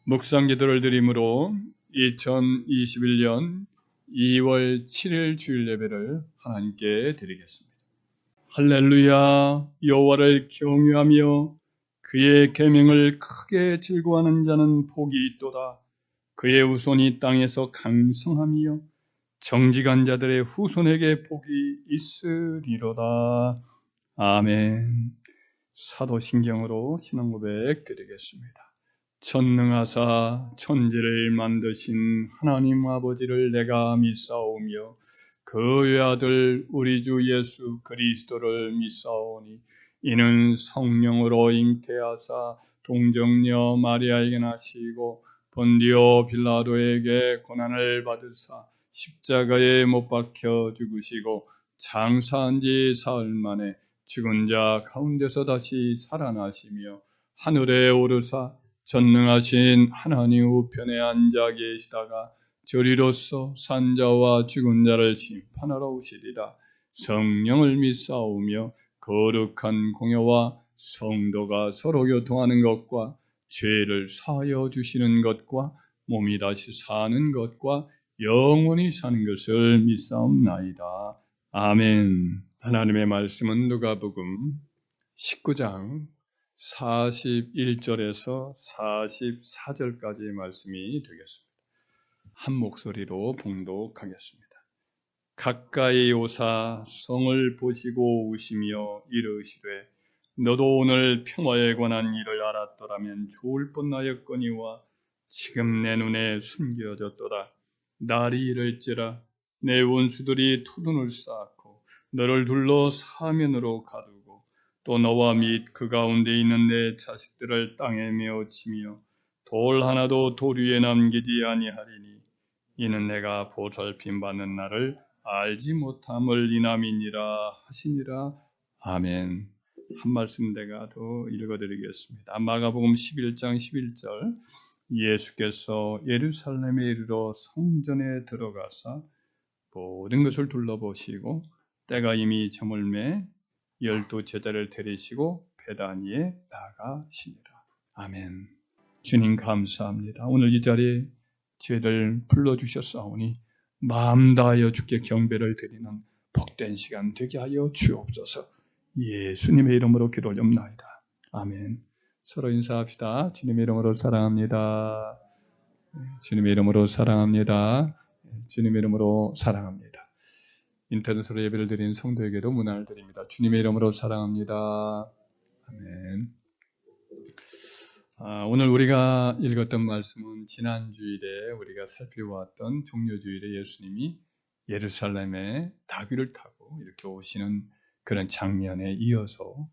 묵상 기도를 드림으로 2021년 2월 7일 주일 예배를 하나님께 드리겠습니다. 할렐루야. 여호와를 경외하며 그의 계명을 크게 즐거워하는 자는 복이 있도다. 그의 후손이 땅에서 강성하며 정직한 자들의 후손에게 복이 있으리로다. 아멘. 사도신경으로 신앙고백 드리겠습니다. 전능하사 천지를 만드신 하나님 아버지를 내가 믿사오며 그 외아들 우리 주 예수 그리스도를 믿사오니 이는 성령으로 잉태하사 동정녀 마리아에게 나시고 본디오 빌라도에게 고난을 받으사 십자가에 못 박혀 죽으시고 장사한 지 사흘 만에 죽은 자 가운데서 다시 살아나시며 하늘에 오르사 전능하신 하나님 우편에 앉아 계시다가 저리로서 산자와 죽은 자를 심판하러 오시리라. 성령을 믿사오며 거룩한 공예와 성도가 서로 교통하는 것과 죄를 사하여 주시는 것과 몸이 다시 사는 것과 영원히 사는 것을 믿사옵나이다. 아멘. 하나님의 말씀은 누가복음 19장 41절에서 44절까지의 말씀이 되겠습니다. 한 목소리로 봉독하겠습니다. 가까이 오사 성을 보시고 우시며 이르시되 너도 오늘 평화에 관한 일을 알았더라면 좋을 뻔하였거니와 지금 내 눈에 숨겨졌도다. 날이 이를지라 내 원수들이 토둔을 쌓고 너를 둘러 사면으로 가두고 또 너와 및 그 가운데 있는 내 자식들을 땅에 메어치며 돌 하나도 돌 위에 남기지 아니하리니 이는 내가 보살핌 받는 날을 알지 못함을 인함이니라 하시니라. 아멘. 한 말씀 내가 더 읽어드리겠습니다. 마가복음 11장 11절 예수께서 예루살렘에 이르러 성전에 들어가사 모든 것을 둘러보시고 때가 이미 저물매 12 제자를 데리시고 베다니에 나가시니라. 아멘. 주님 감사합니다. 오늘 이 자리에 저희를 불러주셨사오니 마음 다하여 주께 경배를 드리는 복된 시간 되게 하여 주옵소서. 예수님의 이름으로 기도 올립나이다. 아멘. 서로 인사합시다. 주님의 이름으로 사랑합니다. 주님의 이름으로 사랑합니다. 주님의 이름으로 사랑합니다. 인터넷으로 예배를 드리는 성도에게도 문안을 드립니다. 주님의 이름으로 사랑합니다. 아멘. 오늘 우리가 읽었던 말씀은 지난 주일에 우리가 살펴보았던 종려주일에 예수님이 예루살렘에 나귀를 타고 이렇게 오시는 그런 장면에 이어서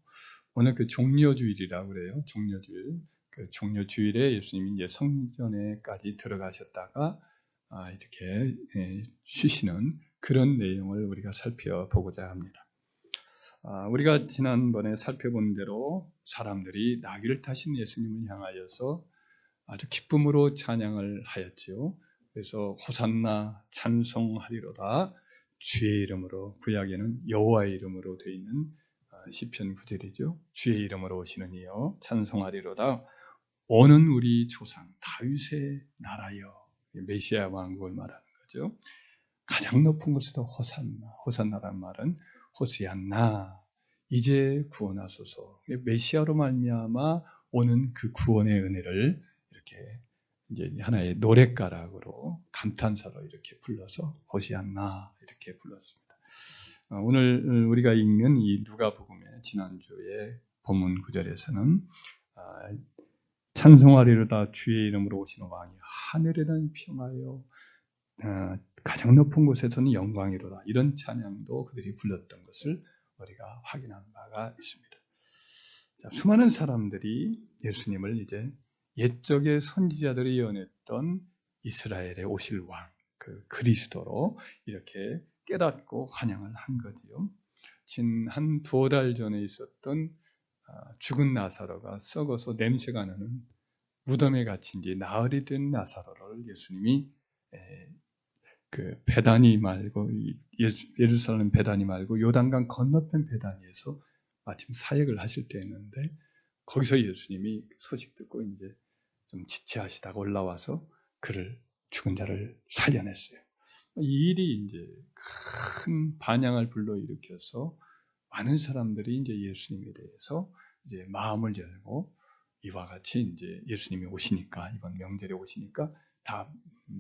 오늘 그 종려주일이라고 그래요. 종려주일. 그 종려주일에 예수님이 이제 성전에까지 들어가셨다가 이렇게 쉬시는 그런 내용을 우리가 살펴보고자 합니다. 우리가 지난번에 살펴본 대로 사람들이 나귀를 타신 예수님을 향하여서 아주 기쁨으로 찬양을 하였지요. 그래서 호산나 찬송하리로다. 주의 이름으로, 구약에는 여호와의 이름으로 되어 있는 시편 9절이죠. 주의 이름으로 오시는 이여 찬송하리로다. 오는 우리 조상 다윗의 나라여. 메시아 왕국을 말하는 거죠. 가장 높은 곳에도 호산나, 호산나란 말은 호시안나, 이제 구원하소서. 메시아로 말미암아 오는 그 구원의 은혜를 이렇게 이제 하나의 노랫가락으로 감탄사로 이렇게 불러서 호시안나 이렇게 불렀습니다. 오늘 우리가 읽는 이 누가복음의 지난주에 본문 9절에서는 찬송하리로다 주의 이름으로 오시는 왕이 하늘에는 평하여 가장 높은 곳에서는 영광이로다. 이런 찬양도 그들이 불렀던 것을 우리가 확인한 바가 있습니다. 자, 수많은 사람들이 예수님을 이제 옛적의 선지자들이 예언했던 이스라엘에 오실 왕, 그 그리스도로 이렇게 깨닫고 환영을 한 거지요. 한 두어 달 전에 있었던 죽은 나사로가 썩어서 냄새가 나는 무덤에 갇힌 지 나흘이 된 나사로를 예수님이 그 베다니 말고 예루살렘 베다니 말고 요단강 건너편 베다니에서 마침 사역을 하실 때였는데 거기서 예수님이 소식 듣고 이제 좀 지체하시다가 올라와서 그를 죽은 자를 살려냈어요. 이 일이 이제 큰 반향을 불러일으켜서 많은 사람들이 이제 예수님에 대해서 이제 마음을 열고 이와 같이 이제 예수님이 오시니까 이번 명절에 오시니까 다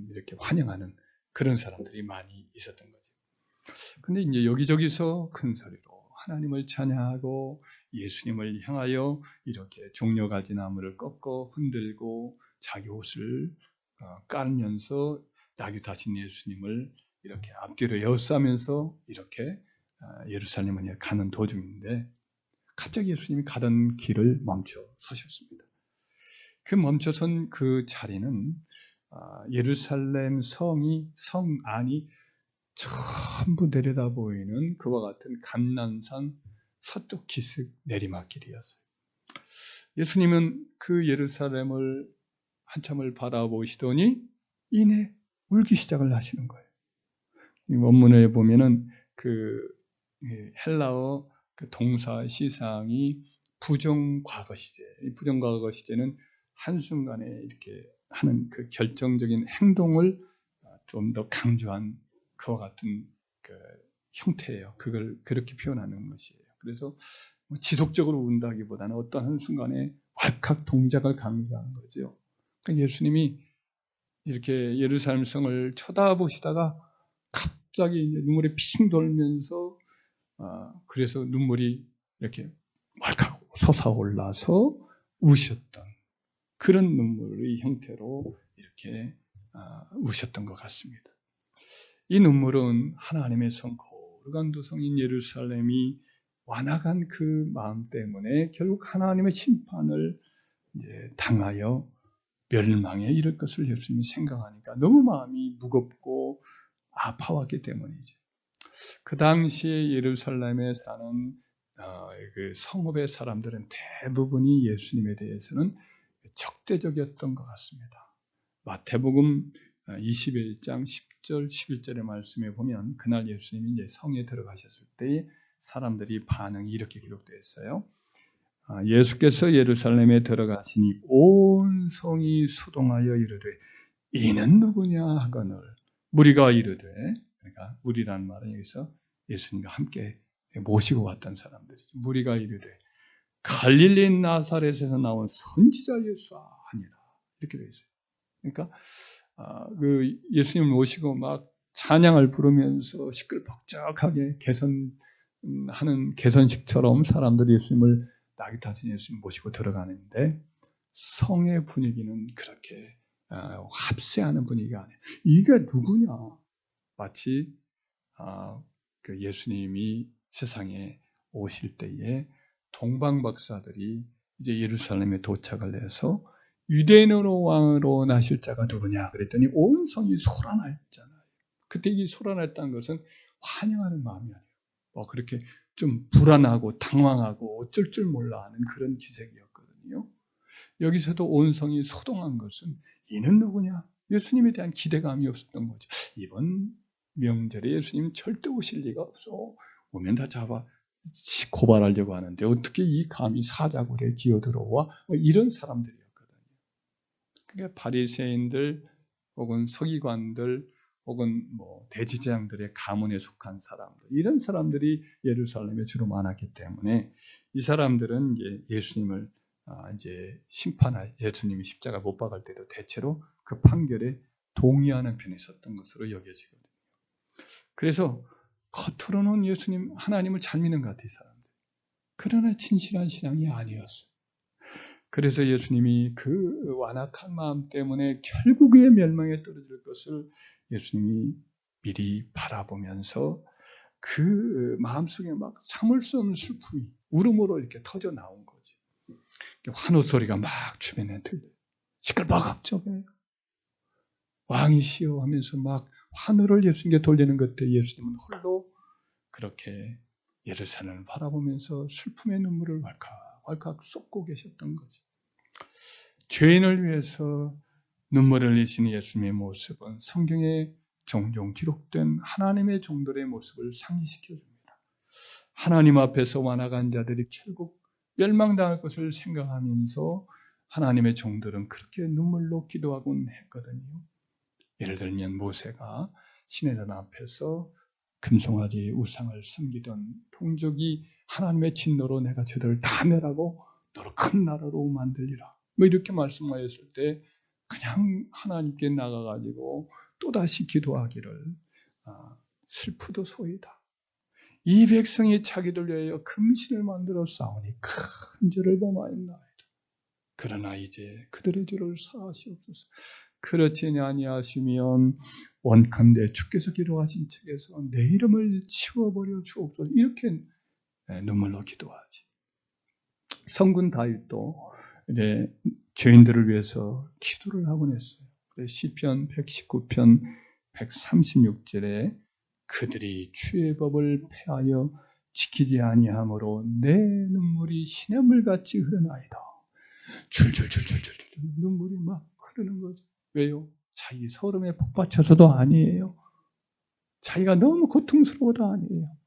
이렇게 환영하는 그런 사람들이 많이 있었던 거죠. 근데 이제 여기저기서 큰 소리로 하나님을 찬양하고 예수님을 향하여 이렇게 종려가지 나무를 꺾어 흔들고 자기 옷을 깔면서 낙이 타신 예수님을 이렇게 앞뒤로 에워싸면서 이렇게 예루살렘을 가는 도중인데 갑자기 예수님이 가던 길을 멈춰 서셨습니다. 그 멈춰선 그 자리는 예루살렘 성 안이 전부 내려다 보이는 그와 같은 감난산 서쪽 기슭 내리막길이었어요. 예수님은 그 예루살렘을 한참을 바라보시더니 이내 울기 시작을 하시는 거예요. 이 원문에 보면은 그 헬라어 그 동사 시상이 부정과거 시제. 이 부정과거 시제는 한순간에 이렇게 하는 그 결정적인 행동을 좀 더 강조한 그와 같은 그 형태예요. 그걸 그렇게 표현하는 것이에요. 그래서 지속적으로 운다기보다는 어떤 한순간에 왈칵 동작을 강조하는 거죠. 그러니까 예수님이 이렇게 예루살렘 성을 쳐다보시다가 갑자기 눈물이 핑 돌면서 그래서 눈물이 이렇게 왈칵 솟아올라서 우셨던 그런 눈물의 형태로 이렇게 우셨던 것 같습니다. 이 눈물은 하나님의 성 거룩한 도성인 예루살렘이 완악한 그 마음 때문에 결국 하나님의 심판을 이제 당하여 멸망에 이를 것을 예수님이 생각하니까 너무 마음이 무겁고 아파왔기 때문이죠. 그 당시에 예루살렘에 사는 그 성읍의 사람들은 대부분이 예수님에 대해서는 적대적이었던 것 같습니다. 마태복음 21장 10절 11절의 말씀에 보면 그날 예수님이 이제 성에 들어가셨을 때 사람들이 반응이 이렇게 기록되어 있어요. 예수께서 예루살렘에 들어가시니 온 성이 수동하여 이르되 이는 누구냐 하거늘 무리가 이르되, 그러니까 무리라는 말은 여기서 예수님과 함께 모시고 왔던 사람들이죠. 무리가 이르되 갈릴리 나사렛에서 나온 선지자 예수 아니라 이렇게 되어 있어요. 그러니까 그 예수님을 모시고 막 찬양을 부르면서 시끌벅적하게 개선하는 개선식처럼 사람들이 예수님을 낙이 타신 예수님 모시고 들어가는데 성의 분위기는 그렇게 합세하는 분위기가 아니에요. 이게 누구냐? 마치 그 예수님이 세상에 오실 때에 동방 박사들이 이제 예루살렘에 도착을 해서 유대인으로 왕으로 나실 자가 누구냐 그랬더니 온 성이 소란했잖아요. 그때 이 소란했다는 것은 환영하는 마음이 아니에요. 그렇게 좀 불안하고 당황하고 어쩔 줄 몰라 하는 그런 기색이었거든요. 여기서도 온 성이 소동한 것은 이는 누구냐? 예수님에 대한 기대감이 없었던 거죠. 이번 명절에 예수님 절대 오실 리가 없어. 오면 다 잡아 고발하려고 하는데 어떻게 이 감히 사자굴에 기어들어와? 이런 사람들이었거든요. 그러니까 바리새인들 혹은 서기관들 혹은 대지재앙들의 가문에 속한 사람들 이런 사람들이 예루살렘에 주로 많았기 때문에 이 사람들은 이제 예수님을 이제 심판할 예수님이 십자가 못 박을 때도 대체로 그 판결에 동의하는 편에 있었던 것으로 여겨지거든요. 그래서 겉으로는 예수님 하나님을 잘 믿는 것 같아요, 사람들. 그러나 진실한 신앙이 아니었어요. 그래서 예수님이 그 완악한 마음 때문에 결국에 멸망에 떨어질 것을 예수님이 미리 바라보면서 그 마음속에 막 참을 수 없는 슬픔이 울음으로 이렇게 터져 나온 거지. 환호 소리가 막 주변에 들려요. 시끌벅적해요. 왕이시여 하면서 막 환호를 예수님께 돌리는 것때 예수님은 홀로 그렇게 예루살렘을 바라보면서 슬픔의 눈물을 왈칵 쏟고 계셨던 거지. 죄인을 위해서 눈물을 흘리시는 예수님의 모습은 성경에 종종 기록된 하나님의 종들의 모습을 상기시켜 줍니다. 하나님 앞에서 완악한 자들이 결국 멸망당할 것을 생각하면서 하나님의 종들은 그렇게 눈물로 기도하곤 했거든요. 예를 들면 모세가 시내산 앞에서 금송아지 우상을 섬기던 동족이 하나님의 진노로 내가 저들을 다 멸하고 너를 큰 나라로 만들리라, 뭐 이렇게 말씀하였을 때 그냥 하나님께 나가가지고 또다시 기도하기를 슬프도 소이다. 이 백성이 자기들 위하여 금신을 만들어 싸우니 큰 죄를 범하였나이다. 그러나 이제 그들의 죄를 사하시옵소서. 그렇지 아니하시면 원컨대 주께서 기록하신 책에서 내 이름을 지워버려 주옵소서. 이렇게 눈물로 기도하지. 성군 다윗도 이제 죄인들을 위해서 기도를 하곤 했어요. 시편 119편 136절에 그들이 주의 법을 폐하여 지키지 아니하므로 내 눈물이 시냇물같이 흐르나이다. 줄줄줄줄줄 눈물이 막 흐르는 거죠. 왜요? 자기 서름에 복받쳐서도 아니에요. 자기가 너무 고통스러워도 아니에요.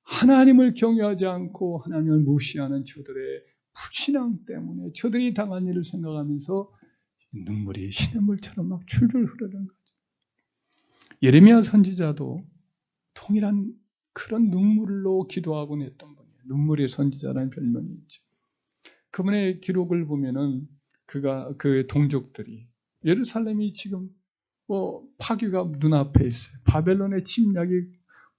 하나님을 경외하지 않고 하나님을 무시하는 저들의 불신앙 때문에 저들이 당한 일을 생각하면서 눈물이 시냇물처럼 막 줄줄 흐르는 거죠. 예레미야 선지자도 동일한 그런 눈물로 기도하곤 했던 분이에요. 눈물의 선지자라는 별명이 있죠. 그분의 기록을 보면은 그 동족들이 예루살렘이 지금 파괴가 눈앞에 있어요. 바벨론의 침략이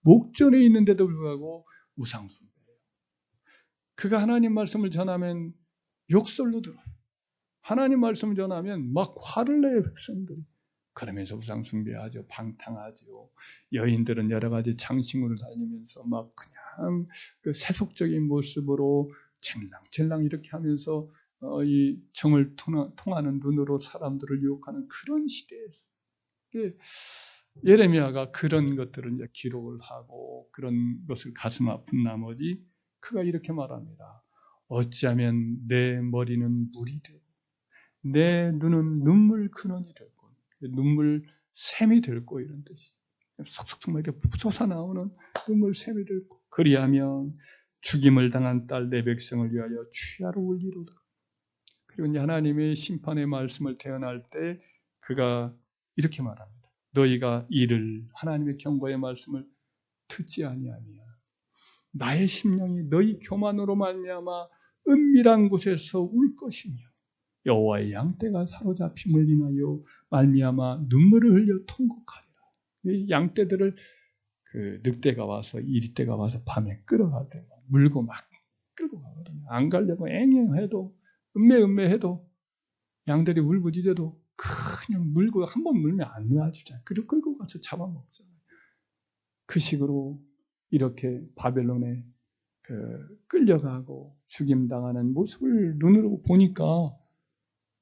목전에 있는데도 불구하고 우상숭배해요. 그가 하나님 말씀을 전하면 욕설로 들어요. 하나님 말씀을 전하면 막 화를 내요, 백성들이. 그러면서 우상숭배하죠. 방탕하죠. 여인들은 여러 가지 장신구를 다니면서 막 그냥 그 세속적인 모습으로 쟁랑쟁랑 이렇게 하면서 이 정을 통하는 눈으로 사람들을 유혹하는 그런 시대에서 예레미야가 그런 것들을 이제 기록을 하고 그런 것을 가슴 아픈 나머지 그가 이렇게 말합니다. 어찌하면 내 머리는 물이 되고 내 눈은 눈물 근원이 되고 눈물 샘이 되고 이런 뜻이 속속속 이렇게 솟아나오는 눈물 샘이 되고 그리하면 죽임을 당한 딸 내 백성을 위하여 취하로 울리로다. 그리고 이제 하나님의 심판의 말씀을 대언할 때 그가 이렇게 말합니다. 너희가 이를 하나님의 경고의 말씀을 듣지 아니하며 나의 심령이 너희 교만으로 말미암아 은밀한 곳에서 울 것이며 여호와의 양떼가 사로잡힘을 인하여 말미암아 눈물을 흘려 통곡하리라. 이 양떼들을 그 늑대가 와서 이리떼가 와서 밤에 끌어갈 때 물고 막 끌고 가거든요. 안 가려고 앵앵해도 음매해도 양들이 울부짖어도 그냥 물고 한 번 물면 안 놔주잖아요. 그리고 끌고 가서 잡아먹잖아요. 그 식으로 이렇게 바벨론에 끌려가고 죽임당하는 모습을 눈으로 보니까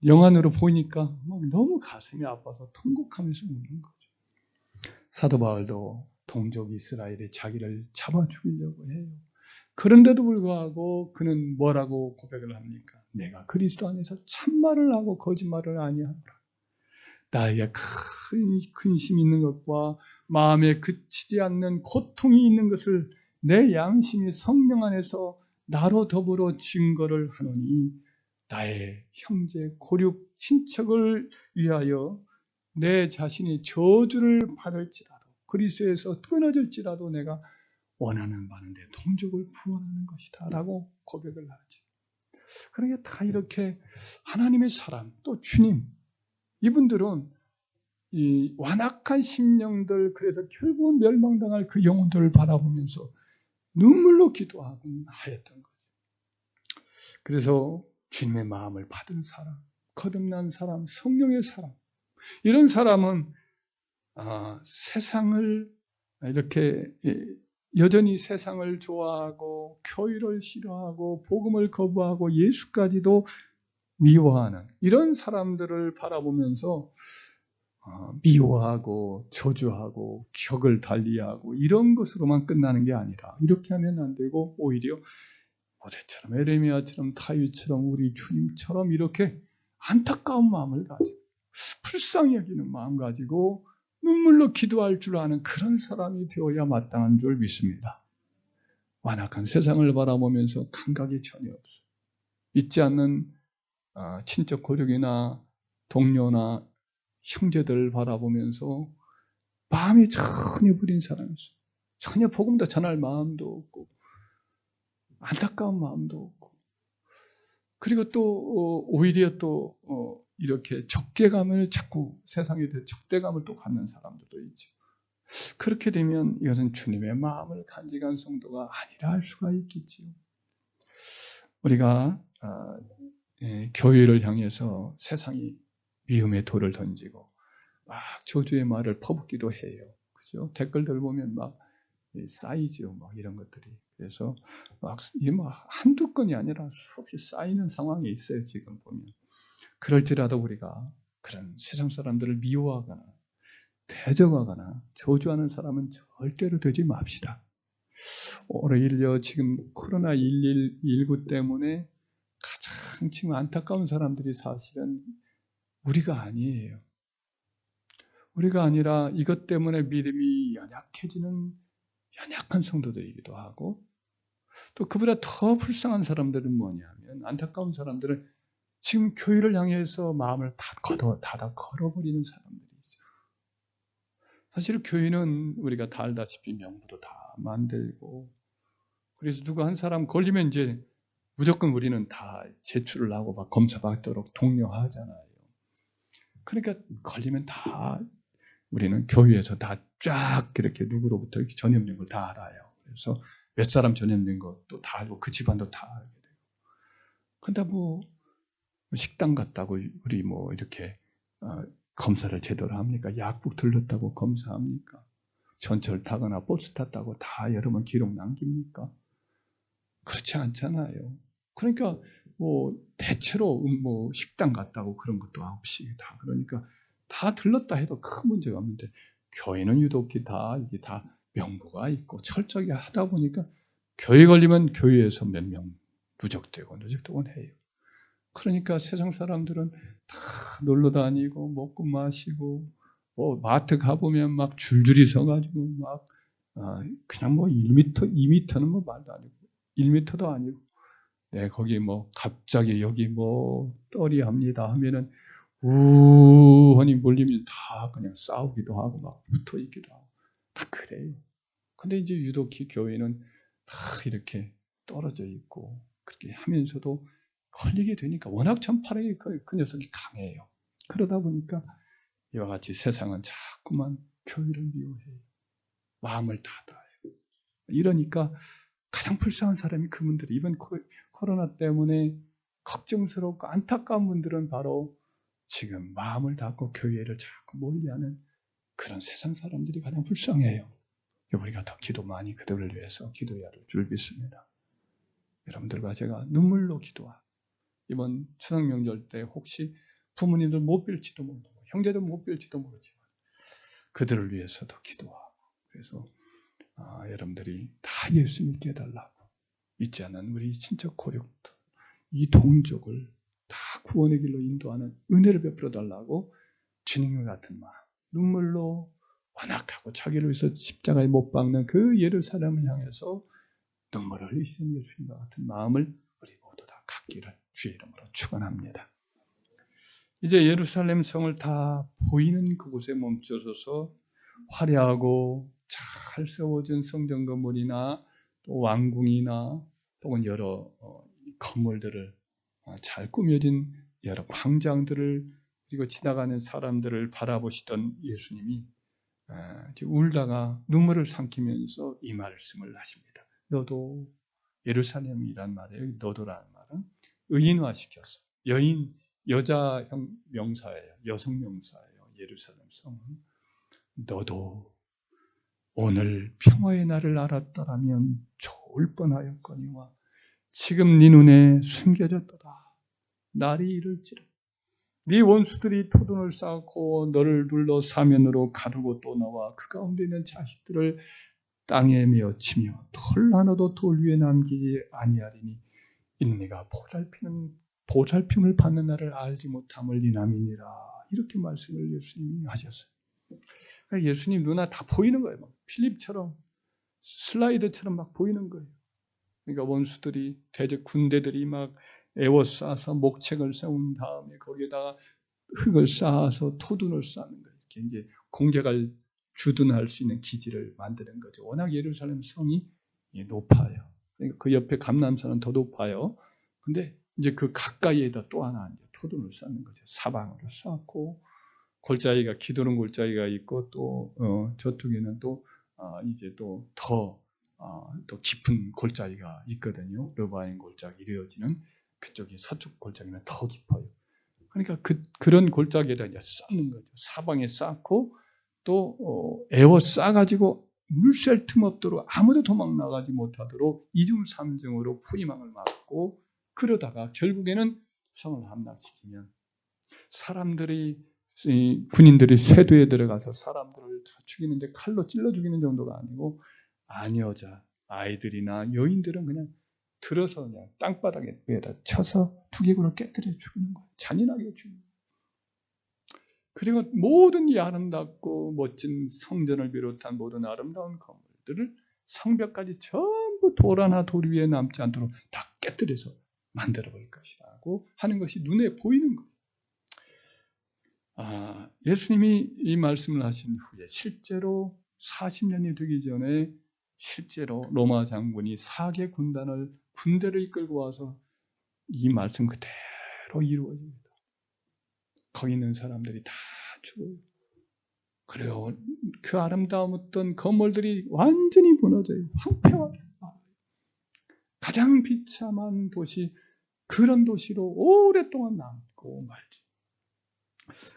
영안으로 보니까 너무 가슴이 아파서 통곡하면서 우는 거죠. 사도 바울도 동족 이스라엘이 자기를 잡아 죽이려고 해요. 그런데도 불구하고 그는 뭐라고 고백을 합니까? 내가 그리스도 안에서 참말을 하고 거짓말을 아니하노라. 나에게 큰 근심이 있는 것과 마음에 그치지 않는 고통이 있는 것을 내 양심이 성령 안에서 나로 더불어 증거를 하노니 나의 형제 고륙 친척을 위하여 내 자신이 저주를 받을지라도 그리스도에서 끊어질지라도 내가 원하는 바는 내 동족을 구원하는 것이다 라고 고백을 하지. 그러니까 다 이렇게 하나님의 사람 또 주님 이분들은 이 완악한 심령들 그래서 결국은 멸망당할 그 영혼들을 바라보면서 눈물로 기도하고 하였던 거죠. 그래서 주님의 마음을 받은 사람, 거듭난 사람, 성령의 사람 이런 사람은 세상을 이렇게 여전히 세상을 좋아하고 교회를 싫어하고 복음을 거부하고 예수까지도 미워하는 이런 사람들을 바라보면서 미워하고 저주하고 격을 달리하고 이런 것으로만 끝나는 게 아니라 이렇게 하면 안 되고 오히려 모세처럼 에레미야처럼 다윗처럼 우리 주님처럼 이렇게 안타까운 마음을 가지고 불쌍히 여기는 마음 가지고 눈물로 기도할 줄 아는 그런 사람이 되어야 마땅한 줄 믿습니다. 완악한 세상을 바라보면서 감각이 전혀 없어. 잊지 않는 친척 고력이나 동료나 형제들을 바라보면서 마음이 전혀 부린 사람이 있어요. 전혀 복음도 전할 마음도 없고 안타까운 마음도 없고, 그리고 또 오히려 또 이렇게 적대감을 자꾸 세상에 대해 적대감을 또 갖는 사람들도 있죠. 그렇게 되면 이것은 주님의 마음을 간직한 성도가 아니라 할 수가 있겠지요. 우리가 교회를 향해서 세상이 미움의 돌을 던지고 막 저주의 말을 퍼붓기도 해요. 그죠? 댓글들 보면 막 쌓이죠, 막 이런 것들이. 그래서 이게 한두 건이 아니라 수없이 쌓이는 상황이 있어요, 지금 보면. 그럴지라도 우리가 그런 세상 사람들을 미워하거나 대적하거나 저주하는 사람은 절대로 되지 맙시다. 오히려 지금 코로나19 때문에 가장 지금 안타까운 사람들이 사실은 우리가 아니에요. 우리가 아니라 이것 때문에 믿음이 연약해지는 연약한 성도들이기도 하고, 또 그보다 더 불쌍한 사람들은 뭐냐면, 안타까운 사람들은 지금 교회를 향해서 마음을 닫아 걸어버리는 사람들이 있어요. 사실 교회는 우리가 다 알다시피 명부도 다 만들고, 그래서 누가 한 사람 걸리면 이제 무조건 우리는 다 제출을 하고 막 검사받도록 독려하잖아요. 그러니까 걸리면 다 우리는 교회에서 다 쫙 이렇게 누구로부터 전염된 걸 다 알아요. 그래서 몇 사람 전염된 것도 다 알고 그 집안도 다 알게 되고. 근데 식당 갔다고 우리 이렇게 검사를 제대로 합니까? 약국 들렀다고 검사합니까? 전철 타거나 버스 탔다고 다 여러 번 기록 남깁니까? 그렇지 않잖아요. 그러니까 대체로 식당 갔다고 그런 것도 없이 다, 그러니까 다 들렀다 해도 큰 문제가 없는데, 교회는 유독히 이게 다 명부가 있고 철저하게 하다 보니까 교회 걸리면 교회에서 몇 명 누적되곤 해요. 그러니까 세상 사람들은 다 놀러 다니고 먹고 마시고, 마트 가보면 막 줄줄이 서가지고 막 그냥 1m, 2m는 말도 아니고 1m도 아니고, 거기 갑자기 여기 떨이 합니다 하면은 우하니 몰리면 다 그냥 싸우기도 하고 막 붙어 있기도 하고 다 그래요. 근데 이제 유독히 교회는 다 이렇게 떨어져 있고 그렇게 하면서도 걸리게 되니까 워낙 전파력이 그 녀석이 강해요. 그러다 보니까 이와 같이 세상은 자꾸만 교회를 미워해요. 마음을 닫아요. 이러니까 가장 불쌍한 사람이 그분들이, 이번 코로나 때문에 걱정스럽고 안타까운 분들은 바로 지금 마음을 닫고 교회를 자꾸 멀리하는 그런 세상 사람들이 가장 불쌍해요. 우리가 더 기도 많이 그들을 위해서 기도해야 할 줄 믿습니다. 여러분들과 제가 눈물로 기도하고, 이번 추석 명절 때 혹시 부모님들 못 뵐지도 모르고 형제들 못 뵐지도 모르지만 그들을 위해서도 기도하고, 그래서 여러분들이 다 예수 믿게 해달라고, 믿지 않는 우리 친척 고력도 이 동족을 다 구원의 길로 인도하는 은혜를 베풀어 달라고 주님과 같은 마음, 눈물로 완악하고 자기를 위해서 십자가에 못 박는 그 예루살렘을 향해서 눈물을 흘리시는 예수님과 같은 마음을 우리 모두 다 갖기를 주의 이름으로 축원합니다. 이제 예루살렘 성을 다 보이는 그곳에 멈춰서서 화려하고 잘 세워진 성전 건물이나 또 왕궁이나 또는 여러 건물들을 잘 꾸며진 여러 광장들을, 그리고 지나가는 사람들을 바라보시던 예수님이 울다가 눈물을 삼키면서 이 말씀을 하십니다. 너도, 예루살렘이란 말이에요. 너도라는 말은 의인화시켰어. 여자 명사예요. 여성 명사예요. 예루살렘 성은. 너도 오늘 평화의 날을 알았더라면 좋을 뻔하였거니와 지금 네 눈에 숨겨졌도다. 날이 이를지라. 네 원수들이 토둔을 쌓고 너를 둘러 사면으로 가두고 또 너와 그 가운데 있는 자식들을 땅에 메어치며 털 하나도 돌 위에 남기지 아니하리니 이는 네가 보살핌을 받는 날을 알지 못함을 이남이니라. 이렇게 말씀을 예수님이 하셨어요. 그러니까 예수님 눈에 다 보이는 거예요. 막 필립처럼 슬라이드처럼 막 보이는 거예요. 그러니까 원수들이, 대적 군대들이 막 에워싸서 목책을 세운 다음에 거기에다가 흙을 쌓아서 토둔을 쌓는 거예요. 이렇게 이제 공격을 주둔할 수 있는 기지를 만드는 거죠. 워낙 예루살렘 성이 높아요. 그러니까 그 옆에 감람산은 더 높아요. 근데 이제 그 가까이에다 또 하나 이제 토둔을 쌓는 거죠. 사방으로 쌓고 골짜기가 기도는 골짜기가 있고 또 저쪽에는 또 이제 또 더 또 깊은 골짜기가 있거든요. 르바인 골짜기 이루어지는 그쪽이 서쪽 골짜기는 더 깊어요. 그러니까 그런 골짜기에다 이제 쌓는 거죠. 사방에 쌓고 또 에워 쌓아가지고 물샐 틈 없도록 아무도 도망 나가지 못하도록 이중삼중으로 후리망을 막고 그러다가 결국에는 성을 함락시키면 사람들이 군인들이 쇄도에 들어가서 사람들을 다 죽이는데 칼로 찔러 죽이는 정도가 아니고 아녀자, 아이들이나 여인들은 그냥 들어서 그냥 땅바닥에다 쳐서 두개골을 깨뜨려 죽이는 거예요. 잔인하게 죽이는 거예요. 그리고 모든 이 아름답고 멋진 성전을 비롯한 모든 아름다운 건물들을 성벽까지 전부 돌 하나 돌 위에 남지 않도록 다 깨뜨려서 만들어버릴 것이라고 하는 것이 눈에 보이는 거예요. 예수님이 이 말씀을 하신 후에 실제로 40년이 되기 전에 실제로 로마 장군이 사개 군대를 이끌고 와서 이 말씀 그대로 이루어집니다. 거기 있는 사람들이 다 죽어요. 그래요. 그 아름다운 어떤 건물들이 완전히 무너져요. 황폐하게. 가장 비참한 도시, 그런 도시로 오랫동안 남고 말지.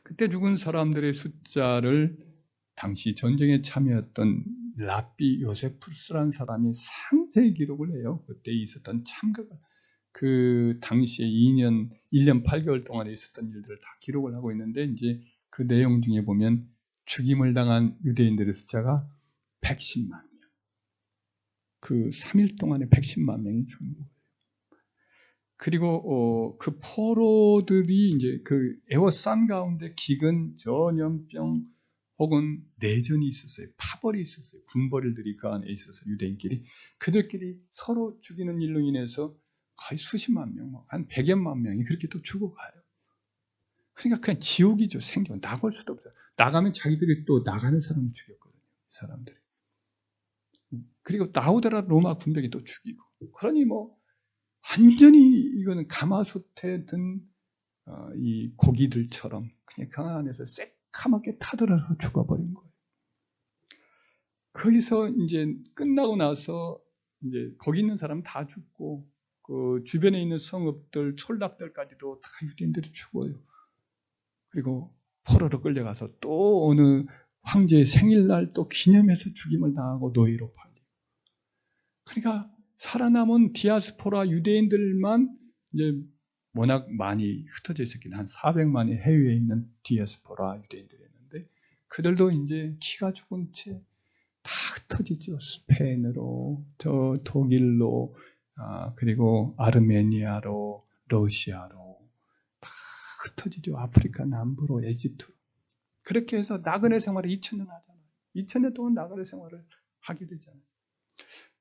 그때 죽은 사람들의 숫자를 당시 전쟁에 참여했던 랍비 요세푸스라는 사람이 상세히 기록을 해요. 그때 있었던 참극을. 그 당시에 1년 8개월 동안에 있었던 일들을 다 기록을 하고 있는데 이제 그 내용 중에 보면 죽임을 당한 유대인들의 숫자가 110만 명. 그 3일 동안에 110만 명이 죽는 거예요. 그리고 그 포로들이 이제 그 에워싼 가운데 기근, 전염병 혹은 내전이 있었어요. 파벌이 있었어요. 군벌들이 그 안에 있어서 유대인끼리 그들끼리 서로 죽이는 일로 인해서 거의 수십만 명, 한 100여만 명이 그렇게 또 죽어가요. 그러니까 그냥 지옥이죠. 생존. 나갈 수도 없어요. 나가면 자기들이 또 나가는 사람을 죽였거든요. 이 사람들이. 그리고 나오더라도 로마 군병이 또 죽이고. 그러니 뭐 완전히 이거는 가마솥에 든 이 고기들처럼 그냥 그 안에서 새카맣게 타들어서 죽어버린 거예요. 거기서 이제 끝나고 나서 이제 거기 있는 사람 다 죽고 그 주변에 있는 성읍들, 촌락들까지도 다 유대인들이 죽어요. 그리고 포로로 끌려가서 또 어느 황제의 생일날 또 기념해서 죽임을 당하고 노예로 팔리고. 그러니까 살아남은 디아스포라 유대인들만 이제 워낙 많이 흩어져 있었긴 한 400만이 해외에 있는 디아스포라 유대인들이었는데 그들도 이제 키가 죽은 채 다 흩어지죠. 스페인으로, 저 독일로, 그리고 아르메니아로, 러시아로 다 흩어지죠. 아프리카 남부로, 에집트로. 그렇게 해서 나그네 생활을 2000년 하잖아요. 2000년 동안 나그네 생활을 하게 되잖아요.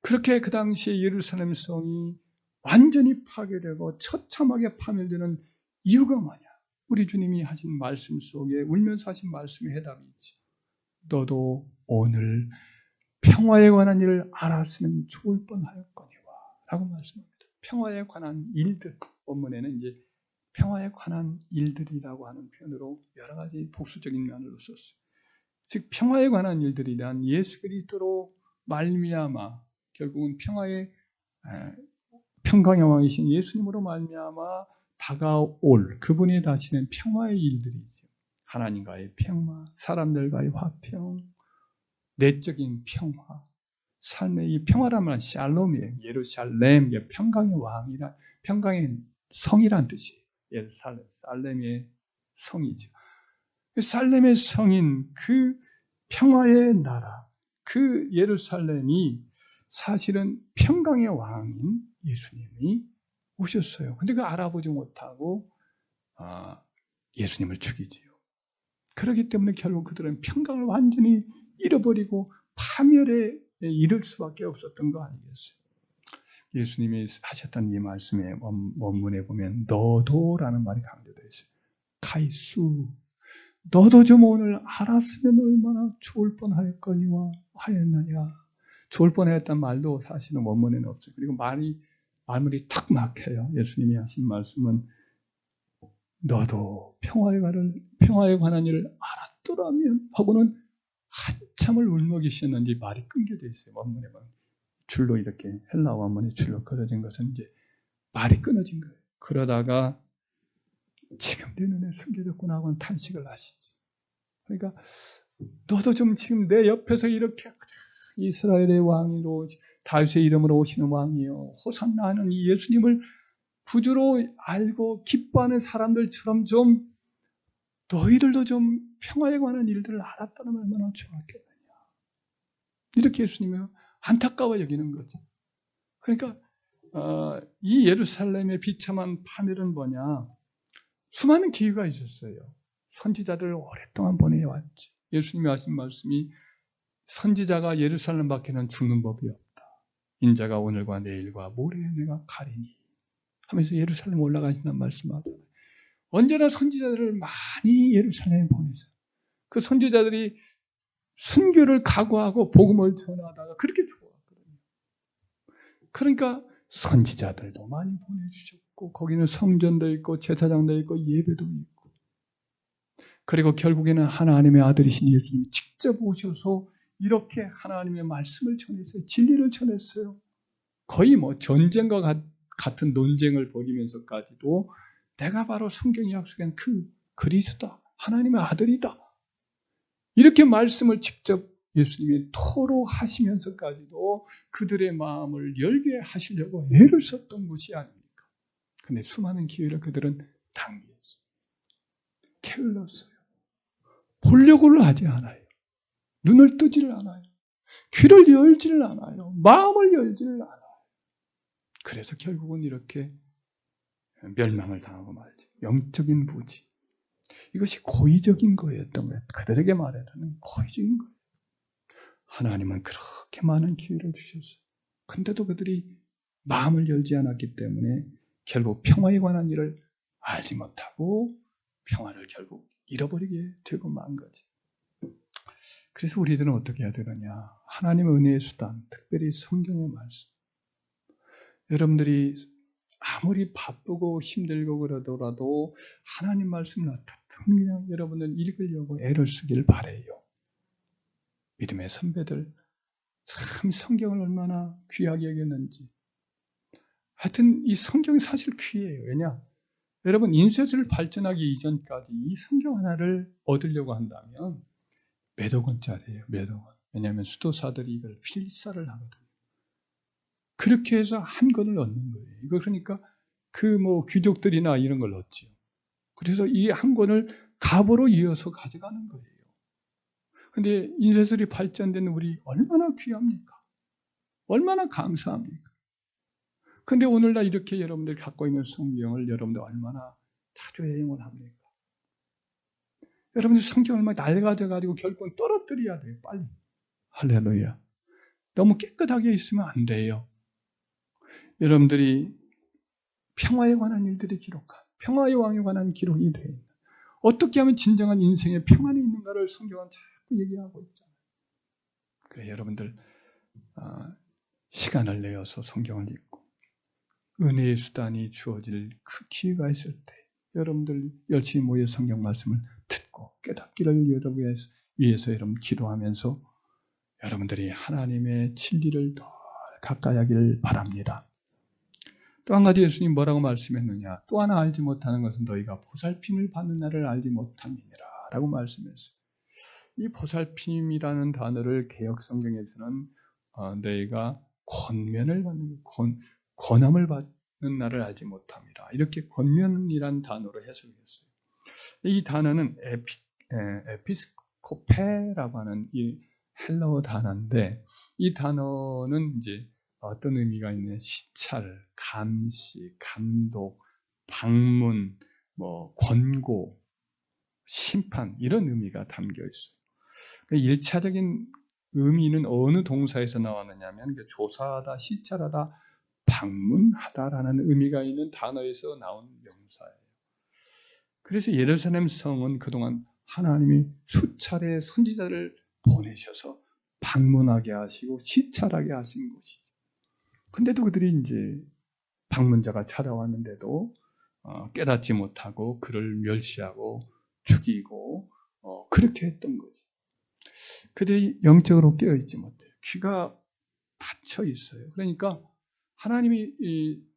그렇게 그 당시에 예루살렘 성이 완전히 파괴되고 처참하게 파멸되는 이유가 뭐냐? 우리 주님이 하신 말씀 속에 울면서 하신 말씀의 해답이 있지. 너도 오늘 평화에 관한 일을 알았으면 좋을 뻔하였거니와 라고 말씀합니다. 평화에 관한 일들, 본문에는 이제 평화에 관한 일들이라고 하는 표현으로 여러 가지 복수적인 면으로 썼어요. 즉 평화에 관한 일들이란 예수 그리스도로 말미암아 결국은 평강의 왕이신 예수님으로 말미암아 다가올 그분이 다시는 평화의 일들이죠. 하나님과의 평화, 사람들과의 화평, 내적인 평화, 삶의 이 평화라면 샬롬이에요. 예루살렘, 평강의 왕이란 평강의 성이란 뜻이에요. 예루살렘, 살렘의 성이죠. 살렘의 성인 그 평화의 나라, 그 예루살렘이 사실은 평강의 왕인 예수님이 오셨어요. 근데 그 알아보지 못하고 예수님을 죽이지요. 그렇기 때문에 결국 그들은 평강을 완전히 잃어버리고 파멸에 이를 수밖에 없었던 거 아니겠어요? 예수님이 하셨던 이 말씀의 원문에 보면 너도라는 말이 강조되어 있어요. 카이수. 너도 좀 오늘 알았으면 얼마나 좋을 뻔하였거니와 하였느냐. 좋을 뻔했단 말도 사실은 원문에는 없어요. 그리고 말문이 탁 막혀요. 예수님이 하신 말씀은 너도 평화에 관한 일을 알았더라면 하고는 한참을 울먹이셨는지 말이 끊겨져 있어요. 원문에 보면. 줄로 이렇게 헬라 원문의 줄로 그려진 것은 이제 말이 끊어진 거예요. 그러다가 지금 내 눈에 숨겨졌구나 하고는 탄식을 하시지. 그러니까 너도 좀 지금 내 옆에서 이렇게 이스라엘의 왕이로 다윗의 이름으로 오시는 왕이요 호산나 하는 이 예수님을 구주로 알고 기뻐하는 사람들처럼 좀 너희들도 좀 평화에 관한 일들을 알았다면 얼마나 좋았겠느냐. 이렇게 예수님이 안타까워 여기는 거죠. 그러니까 이 예루살렘의 비참한 파멸은 뭐냐. 수많은 기회가 있었어요. 선지자들을 오랫동안 보내왔지. 예수님이 하신 말씀이 선지자가 예루살렘 밖에는 죽는 법이 없다. 인자가 오늘과 내일과 모레에 내가 가리니 하면서 예루살렘 올라가신다는 말씀하잖아요. 언제나 선지자들을 많이 예루살렘에 보내서 그 선지자들이 순교를 각오하고 복음을 전하다가 그렇게 죽어왔거든요. 그러니까 선지자들도 많이 보내주셨고 거기는 성전도 있고 제사장도 있고 예배도 있고 그리고 결국에는 하나님의 아들이신 예수님이 직접 오셔서 이렇게 하나님의 말씀을 전했어요. 진리를 전했어요. 거의 뭐 전쟁과 같은 논쟁을 벌이면서까지도 내가 바로 성경이 약속한 그 그리스도다. 하나님의 아들이다. 이렇게 말씀을 직접 예수님이 토로하시면서까지도 그들의 마음을 열게 하시려고 애를 썼던 것이 아닙니까? 그런데 수많은 기회를 그들은 낭비했어요. 게을렀어요. 보려고를 하지 않아요. 눈을 뜨지를 않아요. 귀를 열지를 않아요. 마음을 열지를 않아요. 그래서 결국은 이렇게 멸망을 당하고 말죠. 영적인 부지. 이것이 고의적인 거였던 거예요. 그들에게 말하자면 고의적인 거예요. 하나님은 그렇게 많은 기회를 주셨어요. 근데도 그들이 마음을 열지 않았기 때문에 결국 평화에 관한 일을 알지 못하고 평화를 결국 잃어버리게 되고 만 거지. 그래서 우리들은 어떻게 해야 되느냐. 하나님의 은혜의 수단, 특별히 성경의 말씀. 여러분들이 아무리 바쁘고 힘들고 그러더라도 하나님 말씀을 그냥 여러분들 읽으려고 애를 쓰길 바라요. 믿음의 선배들 참 성경을 얼마나 귀하게 여겼는지. 하여튼 이 성경이 사실 귀해요. 왜냐? 여러분 인쇄술 발전하기 이전까지 이 성경 하나를 얻으려고 한다면 몇억 원짜리예요. 몇억 원. 왜냐하면 수도사들이 이걸 필사를 하거든요. 그렇게 해서 한 권을 얻는 거예요. 이거 그러니까 그 귀족들이나 이런 걸 얻지요. 그래서 이 한 권을 갑으로 이어서 가져가는 거예요. 근데 인쇄술이 발전된 우리 얼마나 귀합니까? 얼마나 감사합니까? 근데 오늘날 이렇게 여러분들 갖고 있는 성경을 여러분들 얼마나 자주 애용을 합니까? 여러분들 성경을 막 낡아져가지고 결국은 떨어뜨려야 돼요. 빨리. 할렐루야. 너무 깨끗하게 있으면 안 돼요. 여러분들이 평화에 관한 일들이 기록한 평화의 왕에 관한 기록이 되어 있는 어떻게 하면 진정한 인생에 평안이 있는가를 성경은 자꾸 얘기하고 있잖아요. 그래 여러분들 시간을 내어서 성경을 읽고 은혜의 수단이 주어질 그 기회가 있을 때 여러분들 열심히 모여 성경 말씀을 듣고 깨닫기를 여러분 위해서 여러분 기도하면서 여러분들이 하나님의 진리를 더 가까이 하기를 바랍니다. 또 한 가지 예수님 뭐라고 말씀했느냐. 또 하나 알지 못하는 것은 너희가 보살핌을 받는 날을 알지 못함이니라 라고 말씀했어요. 이 보살핌이라는 단어를 개역 성경에서는 너희가 권면을 받는 권함을 받는 날을 알지 못함이라 이렇게 권면이란 단어로 해석했어요. 이 단어는 에피스코페라고 하는 이 헬라어 단어인데 이 단어는 이제 어떤 의미가 있느냐. 시찰, 감시, 감독, 방문, 권고, 심판 이런 의미가 담겨 있어요. 1차적인 의미는 어느 동사에서 나왔느냐면 조사하다, 시찰하다, 방문하다라는 의미가 있는 단어에서 나온 명사예요. 그래서 예루살렘 성은 그동안 하나님이 수차례 선지자를 보내셔서 방문하게 하시고 시찰하게 하신 곳이죠. 근데도 그들이 이제 방문자가 찾아왔는데도 깨닫지 못하고 그를 멸시하고 죽이고 그렇게 했던 거죠. 그들이 영적으로 깨어있지 못해요. 귀가 닫혀 있어요. 그러니까 하나님이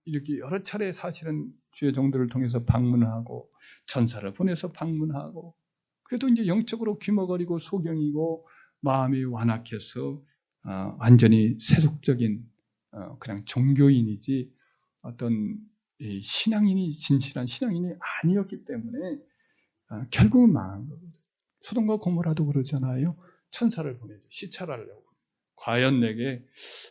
이렇게 여러 차례 사실은 주의 종들을 통해서 방문하고 천사를 보내서 방문하고 그래도 이제 영적으로 귀머거리고 소경이고 마음이 완악해서 완전히 세속적인 그냥 종교인이지 어떤 신앙인이 진실한 신앙인이 아니었기 때문에 결국은 망한 거거든요. 소돔과 고모라도 그러잖아요. 천사를 보내죠. 시찰하려고. 과연 내게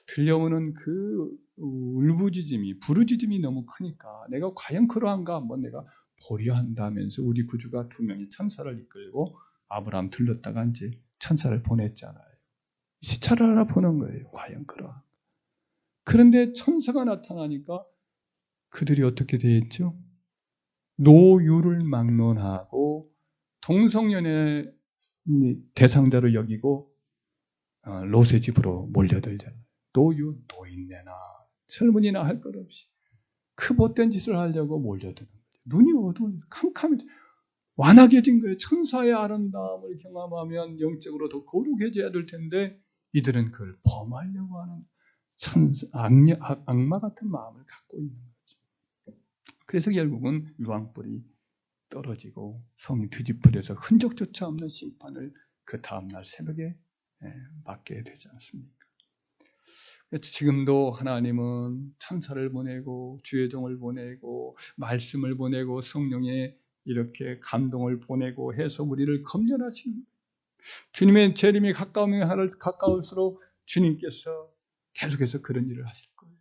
들려오는 그 울부짖음이 부르짖음이 너무 크니까 내가 과연 그러한가 한번 내가 보려 한다면서 우리 구주가 2명의 천사를 이끌고 아브라함 들렀다가 이제 천사를 보냈잖아요. 시찰을 하러 보는 거예요. 과연 그러한가. 그런데 천사가 나타나니까 그들이 어떻게 되었죠? 노유를 막론하고 동성연애 대상자로 여기고 롯의 집으로 몰려들잖아요. 노유, 노인네나 젊은이나 할 것 없이 그 못된 짓을 하려고 몰려드는 거죠. 눈이 어두운 캄캄해 완악해진 거예요. 천사의 아름다움을 경험하면 영적으로 더 거룩해져야 될 텐데 이들은 그걸 범하려고 하는 악마 같은 마음을 갖고 있는 거죠. 그래서 결국은 유황불이 떨어지고 성이 뒤집어져서 흔적조차 없는 심판을 그 다음날 새벽에 받게 되지 않습니까? 지금도 하나님은 천사를 보내고 주의 종을 보내고 말씀을 보내고 성령의 이렇게 감동을 보내고 해서 우리를 검열하시는 거예요. 주님의 재림이 가까울수록 주님께서 계속해서 그런 일을 하실 거예요.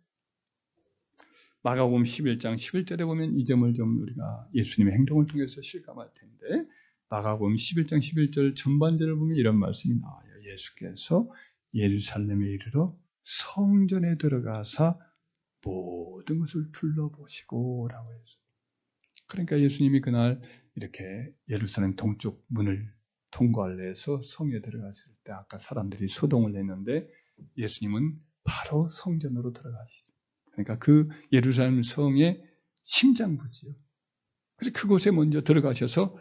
마가복음 11장 11절에 보면 이 점을 좀 우리가 예수님의 행동을 통해서 실감할 텐데 마가복음 11장 11절 전반절을 보면 이런 말씀이 나와요. 예수께서 예루살렘에 이르러 성전에 들어가사 모든 것을 둘러보시고 라고 해서 그러니까 예수님이 그날 이렇게 예루살렘 동쪽 문을 통과를 해서 성에 들어갔을 때 아까 사람들이 소동을 했는데 예수님은 바로 성전으로 들어가시죠. 그러니까 그 예루살렘 성의 심장부지요. 그래서 그곳에 먼저 들어가셔서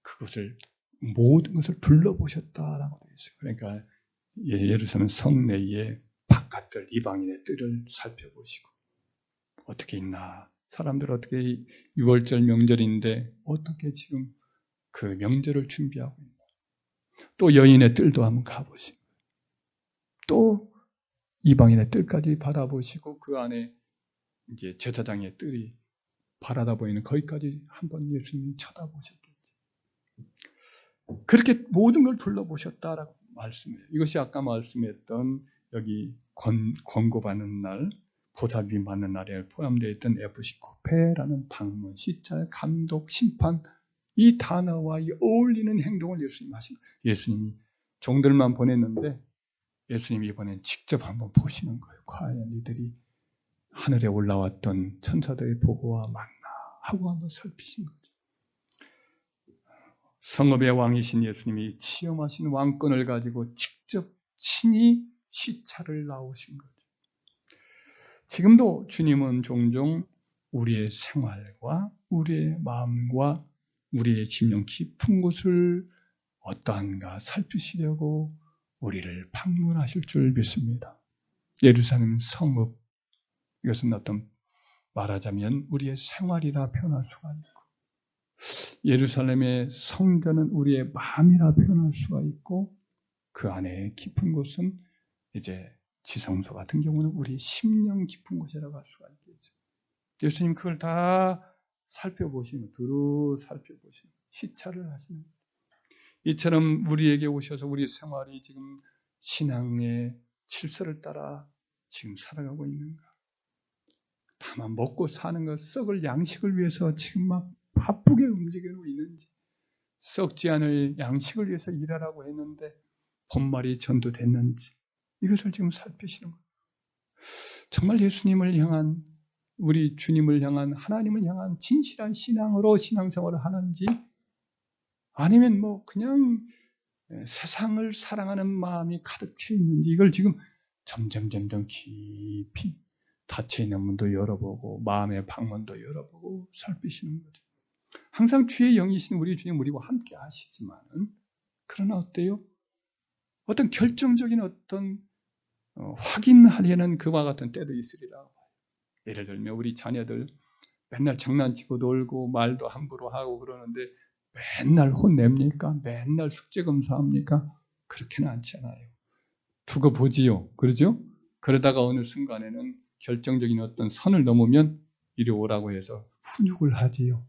그것을 모든 것을 둘러보셨다라고 되어 있어요. 그러니까 예루살렘 성내의 바깥들 이방인의 뜰을 살펴보시고 어떻게 있나 사람들 어떻게 6월절 명절인데 어떻게 지금 그 명절을 준비하고 있나 또 여인의 뜰도 한번 가보시고 또 이방인의 뜰까지 바라보시고 그 안에 이제 제사장의 뜰이 바라다 보이는 거기까지 한번 예수님이 쳐다보셨겠지. 그렇게 모든 걸 둘러보셨다라고 말씀해요. 이것이 아까 말씀했던 여기 권고받는 날, 보살핌 받는 날에 포함되어 있던 에프시코페라는 방문, 시찰, 감독, 심판 이 단어와 이 어울리는 행동을 예수님이 하신 거예요. 예수님이 종들만 보냈는데 예수님이 이번엔 직접 한번 보시는 거예요. 과연 이들이 하늘에 올라왔던 천사들의 보고와 맞나 하고 한번 살피신 거죠. 성읍의 왕이신 예수님이 취엄하신 왕권을 가지고 직접 친히 시찰을 나오신 거죠. 지금도 주님은 종종 우리의 생활과 우리의 마음과 우리의 심령 깊은 곳을 어떠한가 살피시려고 우리를 방문하실 줄 믿습니다. 예루살렘 성읍, 이것은 어떤 말하자면 우리의 생활이라 표현할 수가 있고 예루살렘의 성전은 우리의 마음이라 표현할 수가 있고 그 안에 깊은 곳은 이제 지성소 같은 경우는 우리 심령 깊은 곳이라고 할 수가 있겠죠. 예수님 그걸 다 살펴보시는 두루 살펴보시는 시찰을 하시는 거예요. 이처럼 우리에게 오셔서 우리 생활이 지금 신앙의 질서를 따라 지금 살아가고 있는가? 다만 먹고 사는 것 썩을 양식을 위해서 지금 막 바쁘게 움직이고 있는지 썩지 않을 양식을 위해서 일하라고 했는데 본말이 전도됐는지 이것을 지금 살피시는 거예요. 정말 예수님을 향한, 우리 주님을 향한, 하나님을 향한 진실한 신앙으로 신앙생활을 하는지, 아니면 뭐 그냥 세상을 사랑하는 마음이 가득 차 있는지, 이걸 지금 점점 깊이 닫혀있는 문도 열어보고 마음의 방문도 열어보고 살피시는 거죠. 항상 주의 영이신 우리 주님 우리와 함께 하시지만은, 그러나 어때요? 어떤 결정적인 어떤 확인하려는 그와 같은 때도 있으리라. 예를 들면 우리 자녀들 맨날 장난치고 놀고 말도 함부로 하고 그러는데 맨날 혼냅니까? 맨날 숙제 검사합니까? 그렇게는 않잖아요. 두고 보지요. 그러죠? 그러다가 어느 순간에는 결정적인 어떤 선을 넘으면 이리 오라고 해서 훈육을 하지요.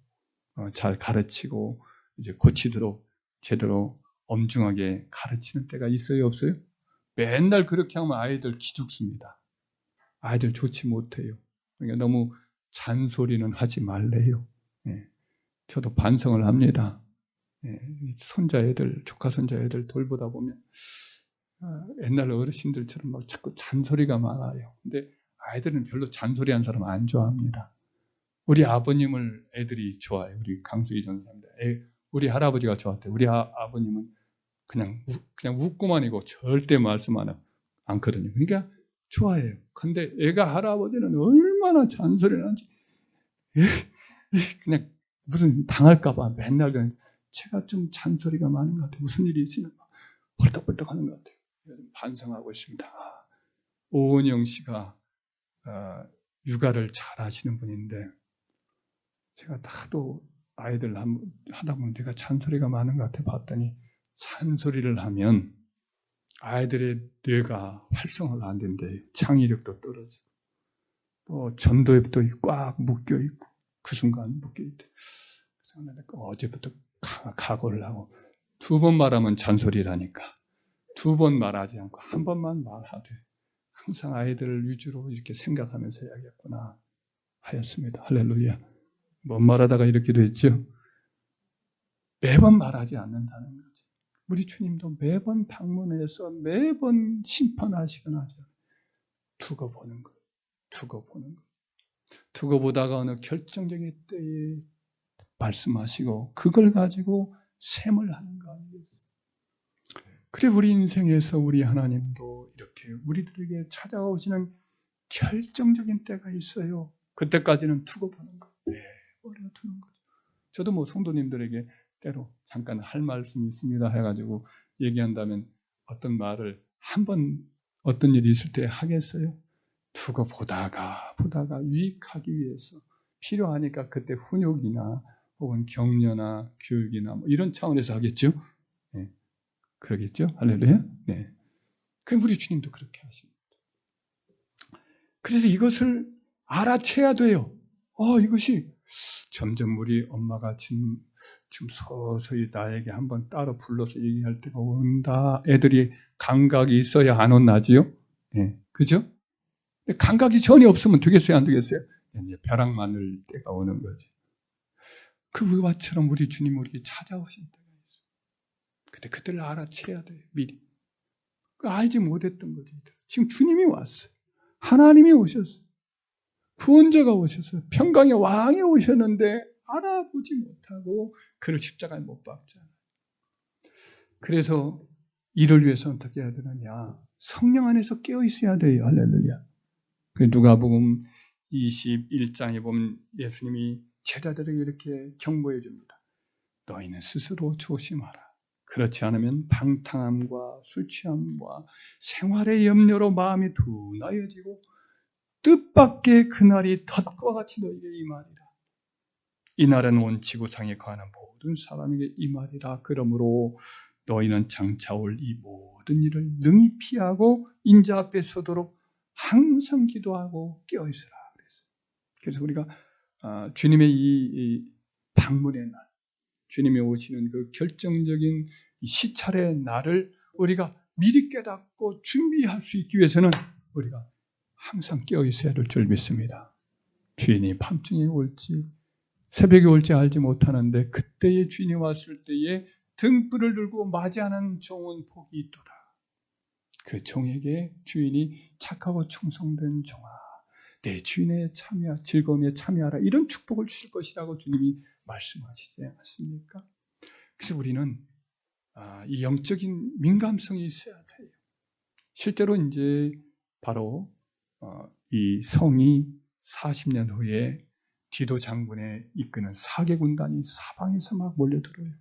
잘 가르치고 이제 고치도록 제대로 엄중하게 가르치는 때가 있어요, 없어요? 맨날 그렇게 하면 아이들 기죽습니다. 아이들 좋지 못해요. 그러니까 너무 잔소리는 하지 말래요. 예. 저도 반성을 합니다. 예. 손자 애들, 조카 손자 애들 돌보다 보면 옛날 어르신들처럼 막 자꾸 잔소리가 많아요. 근데 아이들은 별로 잔소리한 사람 안 좋아합니다. 우리 아버님을 애들이 좋아해요. 우리 강수희 전사입니다. 우리 할아버지가 좋았대요. 우리 아버님은 그냥 웃고만 있고 절대 말씀 안 않거든요. 그러니까 좋아해요. 근데 애가 할아버지는 얼마나 잔소리를 하는지 그냥 무슨 당할까봐 맨날 그냥 제가 좀 잔소리가 많은 것 같아요. 무슨 일이 있으면 벌떡벌떡 하는 것 같아요. 반성하고 있습니다. 오은영 씨가 육아를 잘 하시는 분인데 제가 하도 아이들 하다 보면 내가 잔소리가 많은 것 같아 봤더니 잔소리를 하면 아이들의 뇌가 활성화가 안 된대요. 창의력도 떨어지고 또 전도엽도 꽉 묶여있고 그 순간 묶여있대. 그래서 어제부터 각오를 하고 2번 말하면 잔소리라니까 2번 말하지 않고 1번만 말하되 항상 아이들을 위주로 이렇게 생각하면서 해야겠구나 하였습니다. 할렐루야. 뭔 말하다가 이렇게 됐죠? 매번 말하지 않는다는 거죠. 우리 주님도 매번 방문해서 매번 심판하시거나 하죠. 두고 보는 것. 두고 보는 것. 두고 보다가 어느 결정적인 때에 말씀하시고 그걸 가지고 셈을 하는 거 아니겠어요? 그래 우리 인생에서 우리 하나님도 이렇게 우리들에게 찾아오시는 결정적인 때가 있어요. 그때까지는 두고 보는 거. 오래 두는 거죠. 저도 뭐 성도님들에게 때로 잠깐 할 말씀이 있습니다 해가지고 얘기한다면 어떤 말을 한번 어떤 일이 있을 때 하겠어요? 두고 보다가 유익하기 위해서 필요하니까 그때 훈육이나 혹은 격려나 교육이나 뭐 이런 차원에서 하겠죠? 네. 그러겠죠? 할렐루야? 네. 그럼 우리 주님도 그렇게 하십니다. 그래서 이것을 알아채야 돼요. 이것이 점점 우리 엄마가 지금 서서히 나에게 한번 따로 불러서 얘기할 때가 온다. 애들이 감각이 있어야 안 혼나지요? 네. 그죠? 감각이 전혀 없으면 되겠어요? 안 되겠어요? 이제 벼락 맞을 때가 오는 거지. 그와처럼 우리 주님 우리에게 찾아오신 때가 있어요. 근데 그때를 알아채야 돼요. 미리. 알지 못했던 거지. 지금 주님이 왔어요. 하나님이 오셨어요. 구원자가 오셨어요. 평강의 왕이 오셨는데 알아보지 못하고 그를 십자가에 못 박잖아요. 그래서 이를 위해서 어떻게 해야 되느냐. 성령 안에서 깨어 있어야 돼요. 할렐루야. 누가복음 21장에 보면 예수님이 제자들에게 이렇게 경고해 줍니다. 너희는 스스로 조심하라. 그렇지 않으면 방탕함과 술취함과 생활의 염려로 마음이 둔하여지고 뜻밖의 그날이 덫과 같이 너희에게 임하리라. 이날은 온 지구상에 거하는 모든 사람에게 임하리라. 그러므로 너희는 장차 올 이 모든 일을 능히 피하고 인자 앞에 서도록 항상 기도하고 깨어있으라. 그래서 우리가 주님의 이 방문의 날, 주님이 오시는 그 결정적인 시찰의 날을 우리가 미리 깨닫고 준비할 수 있기 위해서는 우리가 항상 깨어있어야 될 줄 믿습니다. 주인이 밤중에 올지 새벽에 올지 알지 못하는데 그때의 주인이 왔을 때에 등불을 들고 맞이하는 종은 복이 있도다. 그 종에게 주인이 착하고 충성된 종아 내 주인의 즐거움에 참여하라. 이런 축복을 주실 것이라고 주님이 말씀하시지 않습니까? 그래서 우리는 이 영적인 민감성이 있어야 돼요. 실제로 이제 바로 이 성이 40년 후에 디도 장군에 이끄는 사개 군단이 사방에서 막 몰려들어요.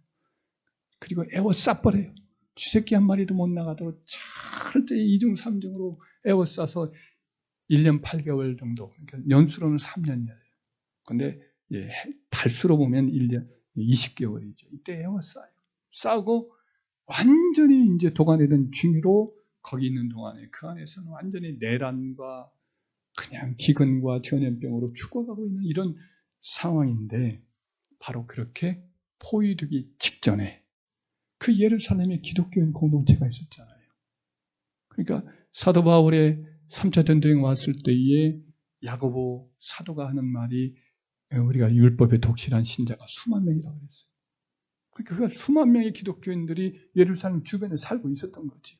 그리고 에워싸버려요. 쥐새끼 한 마리도 못 나가도록 철저히 2중 3중으로 에워싸서 1년 8개월 정도, 그러니까 연수로는 3년이에요. 근데 달수로 보면 1년 20개월이죠. 이때 에워싸요. 싸우고 완전히 이제 도가내던 중위로 거기 있는 동안에 그 안에서는 완전히 내란과 그냥 기근과 전염병으로 죽어가고 있는 이런 상황인데, 바로 그렇게 포위되기 직전에 그 예루살렘에 기독교인 공동체가 있었잖아요. 그러니까 사도 바울의 3차 전도행 왔을 때에 야고보 사도가 하는 말이 우리가 율법에 독실한 신자가 수만 명이라고 그랬어요. 그러니까 수만 명의 기독교인들이 예루살렘 주변에 살고 있었던 거지.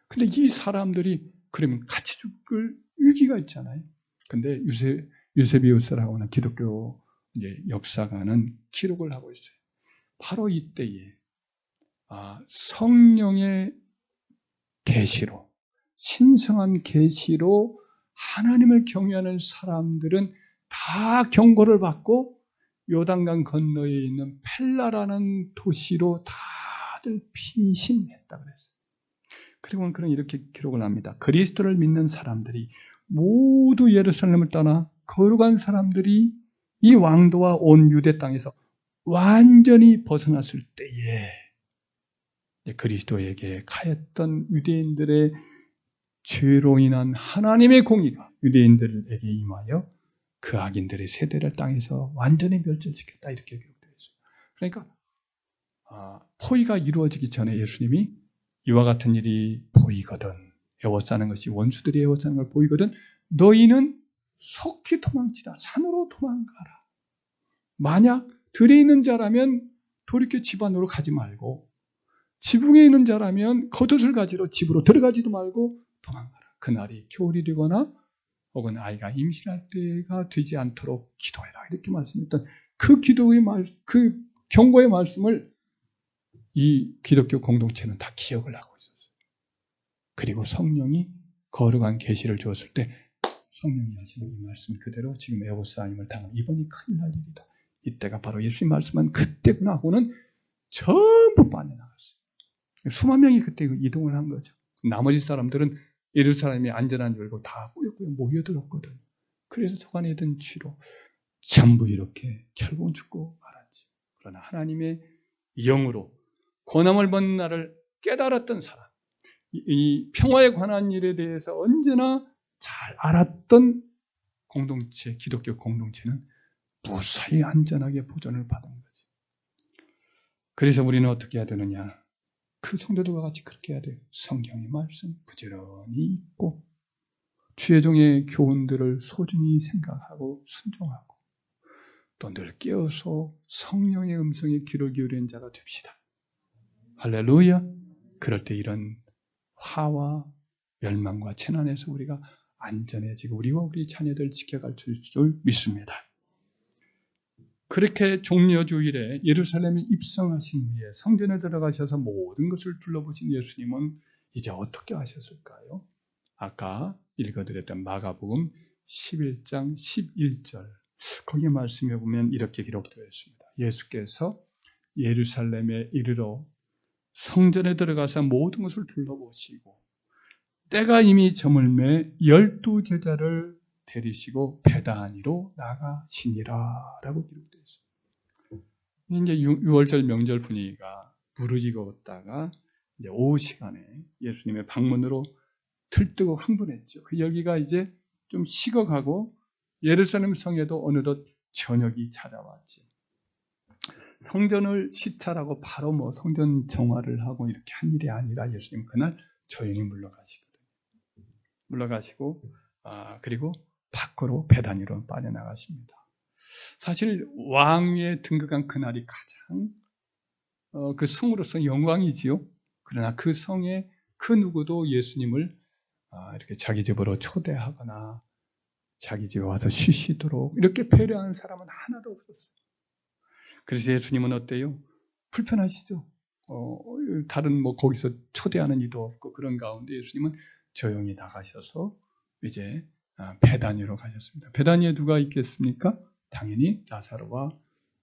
근데 이 사람들이 그러면 같이 죽을 위기가 있잖아요. 근데 유세비우스라고 하는 기독교 역사가는 기록을 하고 있어요. 바로 이때에 성령의 계시로, 신성한 계시로 하나님을 경외하는 사람들은 다 경고를 받고 요단강 건너에 있는 펠라라는 도시로 다들 피신했다 그랬어요. 그리고 그런 이렇게 기록을 합니다. 그리스도를 믿는 사람들이 모두 예루살렘을 떠나 거룩한 사람들이 이 왕도와 온 유대 땅에서 완전히 벗어났을 때에 그리스도에게 가했던 유대인들의 죄로 인한 하나님의 공의가 유대인들에게 임하여 그 악인들의 세대를 땅에서 완전히 멸절시켰다, 이렇게 기록되어 있어요. 그러니까 포위가 이루어지기 전에 예수님이 이와 같은 일이 보이거든, 에워싸는 것이 원수들이 에워싸는 걸 보이거든 너희는 속히 도망치라, 산으로 도망가라. 만약 들에 있는 자라면 돌이켜 집 안으로 가지 말고, 지붕에 있는 자라면 겉옷을 가지러 집으로 들어가지도 말고 도망가라. 그날이 겨울이 되거나 혹은 아이가 임신할 때가 되지 않도록 기도해라, 이렇게 말씀했던 그 그 경고의 말씀을 이 기독교 공동체는 다 기억을 하고 있었어요. 그리고 성령이 거룩한 계시를 주었을 때 성령이 하시는 이 말씀 그대로 지금 에워싸임을 당하면 이번이 큰일 날 일이다. 이때가 바로 예수님 말씀한 그때구나 하고는 전부 빠져나갔어요. 수만 명이 그때 이동을 한 거죠. 나머지 사람들은 예루살렘이 안전한 줄 알고 다 꾸역꾸역 모여들었거든. 그래서 도가내던 쥐로 전부 이렇게 결국은 죽고 말았지. 그러나 하나님의 영으로 고난을 받는 날을 깨달았던 사람, 이 평화에 관한 일에 대해서 언제나 잘 알았던 공동체, 기독교 공동체는 무사히 안전하게 보존을 받은 거지. 그래서 우리는 어떻게 해야 되느냐? 그 성도들과 같이 그렇게 해야 돼요. 성경의 말씀 부지런히 읽고 주의 종의 교훈들을 소중히 생각하고 순종하고 또 늘 깨어서 성령의 음성에 귀를 기울이는 자가 됩시다. 할렐루야. 그럴 때 이런 화와 멸망과 재난에서 우리가 안전해지고 우리와 우리 자녀들 지켜갈 줄 믿습니다. 그렇게 종려주일에 예루살렘에 입성하신 후에 성전에 들어가셔서 모든 것을 둘러보신 예수님은 이제 어떻게 하셨을까요? 아까 읽어드렸던 마가복음 11장 11절 거기 말씀에 보면 이렇게 기록되어 있습니다. 예수께서 예루살렘에 이르러 성전에 들어가서 모든 것을 둘러보시고 때가 이미 저물매 12 제자를 데리시고 베다니로 나가시니라 라고 기록되어 있습니다. 이제 6월절 명절 분위기가 무르익었다가 이제 오후 시간에 예수님의 방문으로 들뜨고 흥분했죠. 그 여기가 이제 좀 식어가고 예루살렘 성에도 어느덧 저녁이 찾아왔죠. 성전을 시찰하고 바로 성전 정화를 하고 이렇게 한 일이 아니라 예수님 그날 조용히 물러가시거든요. 물러가시고 그리고 밖으로 베다니로 빠져나가십니다. 사실 왕에 등극한 그날이 가장 그 성으로서 영광이지요. 그러나 그 성에 그 누구도 예수님을 이렇게 자기 집으로 초대하거나 자기 집에 와서 쉬시도록 이렇게 배려하는 사람은 하나도 없었어요. 그래서 예수님은 어때요? 불편하시죠? 다른 거기서 초대하는 이도 없고 그런 가운데 예수님은 조용히 나가셔서 이제 베다니로 가셨습니다. 베다니에 누가 있겠습니까? 당연히 라사로와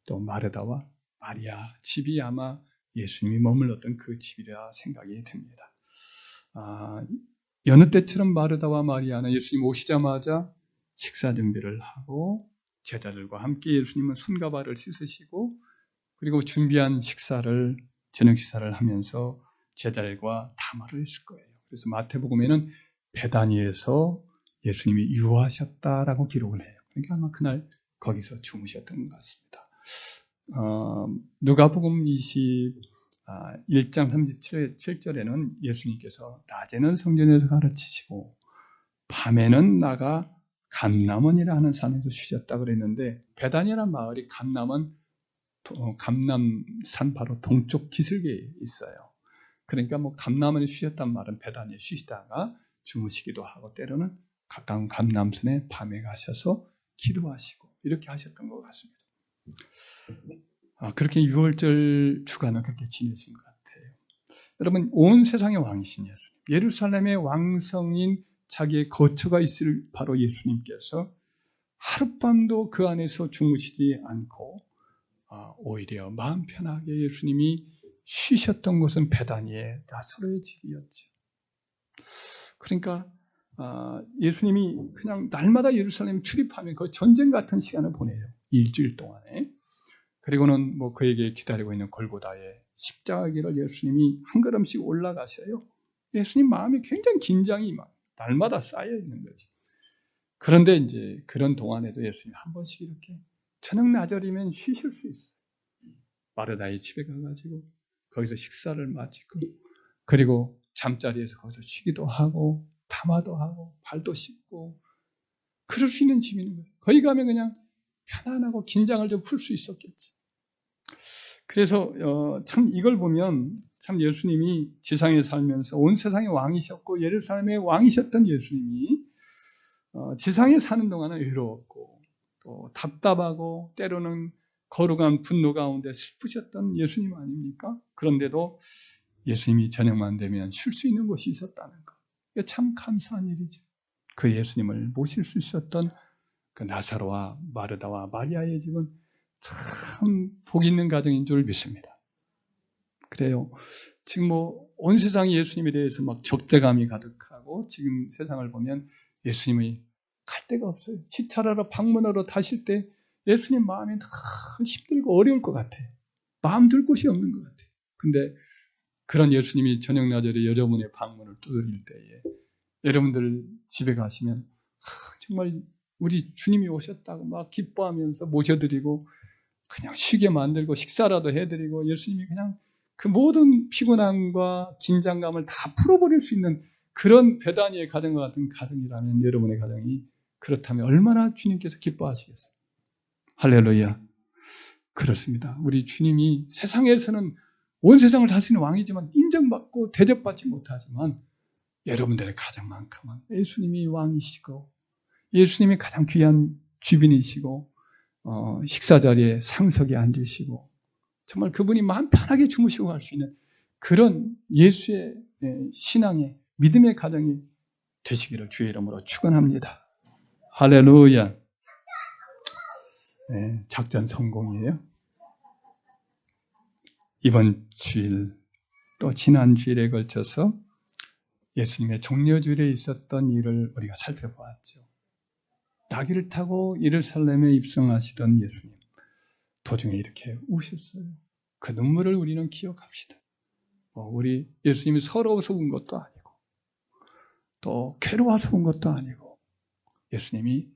또 마르다와 마리아, 집이 아마 예수님이 머물렀던 그 집이라 생각이 됩니다. 여느 때처럼 마르다와 마리아는 예수님 오시자마자 식사 준비를 하고 제자들과 함께 예수님은 손과 발을 씻으시고 그리고 준비한 저녁 식사를 하면서 제자들과 담화를 했을 거예요. 그래서 마태복음에는 베다니에서 예수님이 유하셨다라고 기록을 해요. 그러니까 아마 그날 거기서 주무셨던 것 같습니다. 누가복음 1장 37절에는 예수님께서 낮에는 성전에서 가르치시고 밤에는 나가 감람원이라 하는 산에서 쉬셨다 그랬는데 베다니라는 마을이 감람산 바로 동쪽 기슭에 있어요. 그러니까 감람원에 쉬셨단 말은 베다니에 쉬시다가 주무시기도 하고 때로는 가까운 감람산에 밤에 가셔서 기도하시고 이렇게 하셨던 것 같습니다. 그렇게 6월절 주간은 그렇게 지내신 것 같아요. 여러분, 온 세상의 왕이신 예수님, 예루살렘의 왕성인 자기의 거처가 있을 바로 예수님께서 하룻밤도 그 안에서 주무시지 않고 오히려 마음 편하게 예수님이 쉬셨던 곳은 베다니의 나사로의 집이었죠. 그러니까 예수님이 그냥 날마다 예루살렘 출입하면 거의 전쟁 같은 시간을 보내요. 일주일 동안에. 그리고는 그에게 기다리고 있는 골고다의 십자가길을 예수님이 한 걸음씩 올라가셔요. 예수님 마음이 굉장히 긴장이 날마다 쌓여 있는 거지. 그런데 이제 그런 동안에도 예수님 한 번씩 이렇게 저녁 나절이면 쉬실 수 있어요. 마르다의 집에 가가지고 거기서 식사를 마치고 그리고 잠자리에서 거기서 쉬기도 하고 담화도 하고 발도 씻고 그럴 수 있는 집이 있는 거예요. 거기 가면 그냥 편안하고 긴장을 좀 풀 수 있었겠지. 그래서 참 이걸 보면 참 예수님이 지상에 살면서 온 세상의 왕이셨고 예루살렘의 왕이셨던 예수님이 지상에 사는 동안은 외로웠고 또 답답하고 때로는 거룩한 분노 가운데 슬프셨던 예수님 아닙니까? 그런데도 예수님이 저녁만 되면 쉴 수 있는 곳이 있었다는 것. 이게 참 감사한 일이죠. 그 예수님을 모실 수 있었던 그 나사로와 마르다와 마리아의 집은 참 복 있는 가정인 줄 믿습니다. 그래요. 지금 온 세상이 예수님에 대해서 막 적대감이 가득하고 지금 세상을 보면 예수님이 갈 데가 없어요. 시찰하러 방문하러 다실 때 예수님 마음이 늘 힘들고 어려울 것 같아요. 마음 둘 곳이 없는 것 같아요. 근데 그런 예수님이 저녁 나절에 여러분의 방문을 두드릴 때에 여러분들 집에 가시면 정말 우리 주님이 오셨다고 막 기뻐하면서 모셔드리고 그냥 쉬게 만들고 식사라도 해드리고 예수님이 그냥 그 모든 피곤함과 긴장감을 다 풀어버릴 수 있는 그런 베다니의 가정과 같은 가정이라면 여러분의 가정이 그렇다면 얼마나 주님께서 기뻐하시겠어요. 할렐루야. 그렇습니다. 우리 주님이 세상에서는 온 세상을 다스리는 왕이지만 인정받고 대접받지 못하지만 여러분들의 가정만큼은 예수님이 왕이시고 예수님이 가장 귀한 주빈이시고 식사 자리에 상석에 앉으시고 정말 그분이 마음 편하게 주무시고 갈 수 있는 그런 예수의 신앙의 믿음의 가정이 되시기를 주의 이름으로 축원합니다. 할렐루야. 네, 작전 성공이에요. 이번 주일 또 지난 주일에 걸쳐서 예수님의 종려주일에 있었던 일을 우리가 살펴보았죠. 나귀를 타고 예루살렘에 입성하시던 예수님. 도중에 이렇게 우셨어요. 그 눈물을 우리는 기억합시다. 우리 예수님이 서러워서 운 것도 아니고 또 괴로워서 운 것도 아니고 예수님이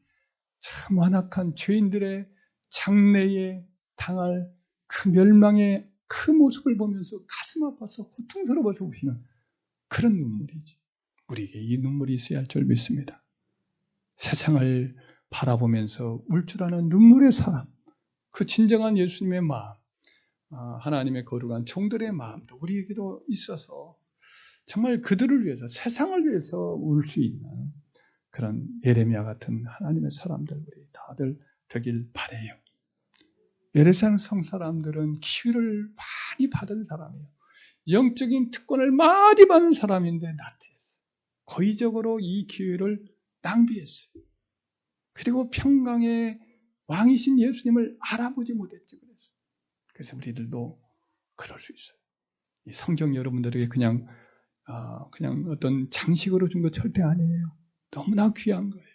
참 완악한 죄인들의 장래에 당할 그 멸망의 그 모습을 보면서 가슴 아파서 고통스러워서 우시는 그런 눈물이지. 우리에게 이 눈물이 있어야 할 줄 믿습니다. 세상을 바라보면서 울 줄 아는 눈물의 사람, 그 진정한 예수님의 마음, 하나님의 거룩한 종들의 마음도 우리에게도 있어서 정말 그들을 위해서 세상을 위해서 울 수 있는 그런 예레미야 같은 하나님의 사람들 우리 다들 되길 바라요. 예루살렘 성 사람들은 기회를 많이 받은 사람이에요. 영적인 특권을 많이 받은 사람인데 나태했어요. 고의적으로 이 기회를 낭비했어요. 그리고 평강의 왕이신 예수님을 알아보지 못했지. 그래서 우리들도 그럴 수 있어요. 이 성경 여러분들에게 그냥 어떤 장식으로 준 거 절대 아니에요. 너무나 귀한 거예요.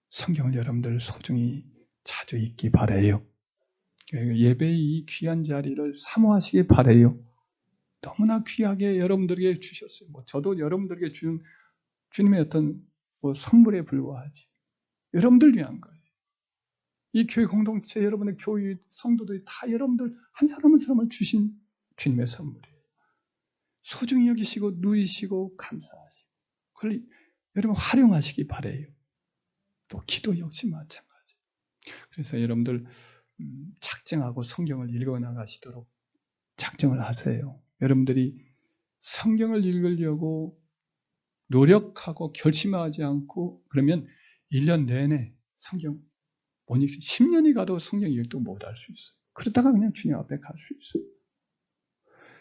성경을 여러분들 소중히 자주 읽기 바라요. 예배의 이 귀한 자리를 사모하시기 바라요. 너무나 귀하게 여러분들에게 주셨어요. 저도 여러분들에게 준 주님의 어떤 선물에 불과하지. 여러분들 위한 거예요. 이 교회 공동체, 여러분의 교회 성도들이 다 여러분들 한 사람 한 사람을 주신 주님의 선물이에요. 소중히 여기시고 누리시고 감사하시고 그걸 여러분 활용하시기 바라요. 또 기도 역시 마찬가지. 그래서 여러분들 작정하고 성경을 읽어나가시도록 작정을 하세요. 여러분들이 성경을 읽으려고 노력하고 결심하지 않고 그러면 1년 내내 성경 못 읽어요. 10년이 가도 성경 읽도 못할 수 있어요. 그러다가 그냥 주님 앞에 갈 수 있어요.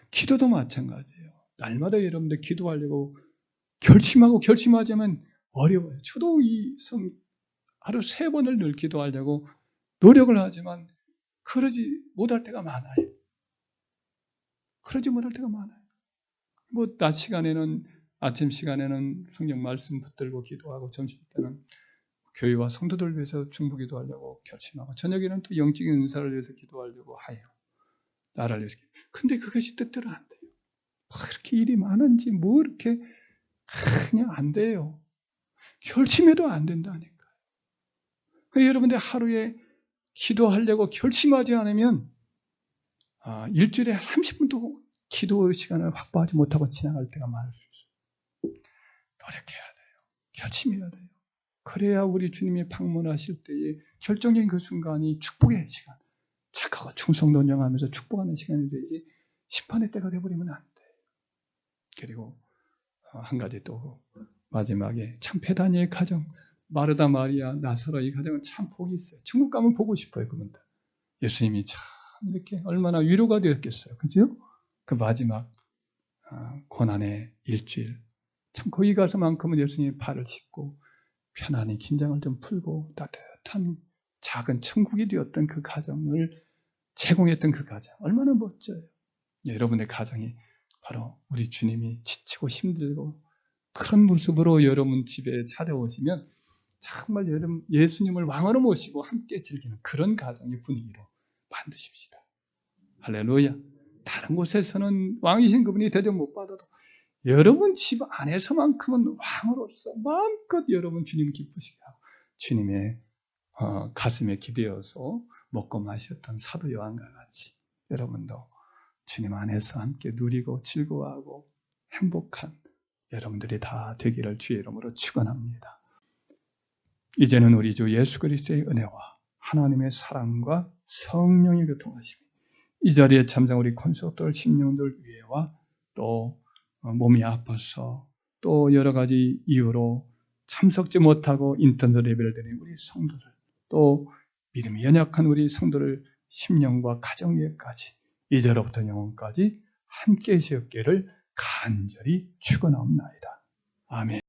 기도도 마찬가지예요. 날마다 여러분들 기도하려고 결심하고 결심하자면 어려워요. 저도 하루 3번을 늘 기도하려고 노력을 하지만 그러지 못할 때가 많아요. 낮 시간에는 아침 시간에는 성경 말씀 붙들고 기도하고 점심 때는 교회와 성도들 위해서 중보 기도하려고 결심하고 저녁에는 또 영적인 은사를 위해서 기도하려고 해요. 나라를 위해서. 근데 그것이 뜻대로 안 돼요. 그렇게 일이 많은지 이렇게 그냥 안 돼요. 결심해도 안 된다니까요. 여러분들 하루에 기도하려고 결심하지 않으면 일주일에 30분도 기도 시간을 확보하지 못하고 지나갈 때가 많을 수 있어요. 노력해야 돼요. 결심해야 돼요. 그래야 우리 주님이 방문하실 때에 결정적인 그 순간이 축복의 시간, 착하고 충성논영하면서 축복하는 시간이 되지 심판의 때가 되어버리면 안 돼요. 그리고 한 가지 또 마지막에 참 베다니의 가정, 마르다 마리아 나사로 이 가정은 참 복이 있어요. 천국 가면 보고 싶어요. 그분들. 예수님이 참 이렇게 얼마나 위로가 되었겠어요. 그죠? 그 마지막 고난의 일주일 참 거기 가서만큼은 예수님이 발을 씻고 편안히 긴장을 좀 풀고 따뜻한 작은 천국이 되었던 그 가정을 제공했던 그 가정 얼마나 멋져요. 여러분의 가정이 바로 우리 주님이 지치고 힘들고 그런 모습으로 여러분 집에 찾아오시면 정말 여러분 예수님을 왕으로 모시고 함께 즐기는 그런 가정의 분위기로 만드십시다. 할렐루야. 다른 곳에서는 왕이신 그분이 대접 못 받아도 여러분 집 안에서만큼은 왕으로서 마음껏 여러분 주님 기쁘시게 하고 주님의 가슴에 기대어서 먹고 마셨던 사도 요한과 같이 여러분도 주님 안에서 함께 누리고 즐거워하고 행복한 여러분들이 다 되기를 주의 이름으로 축원합니다. 이제는 우리 주 예수 그리스도의 은혜와 하나님의 사랑과 성령의 교통하심이 이 자리에 참석 우리 콘서트들 심령들 위에와 또 몸이 아파서 또 여러 가지 이유로 참석지 못하고 인터넷 예배를 드리는 우리 성도들 또 믿음이 연약한 우리 성도들 심령과 가정 위에까지 이제로부터 영원까지 함께 하시옵기를 간절히 축원하옵나이다. 아멘.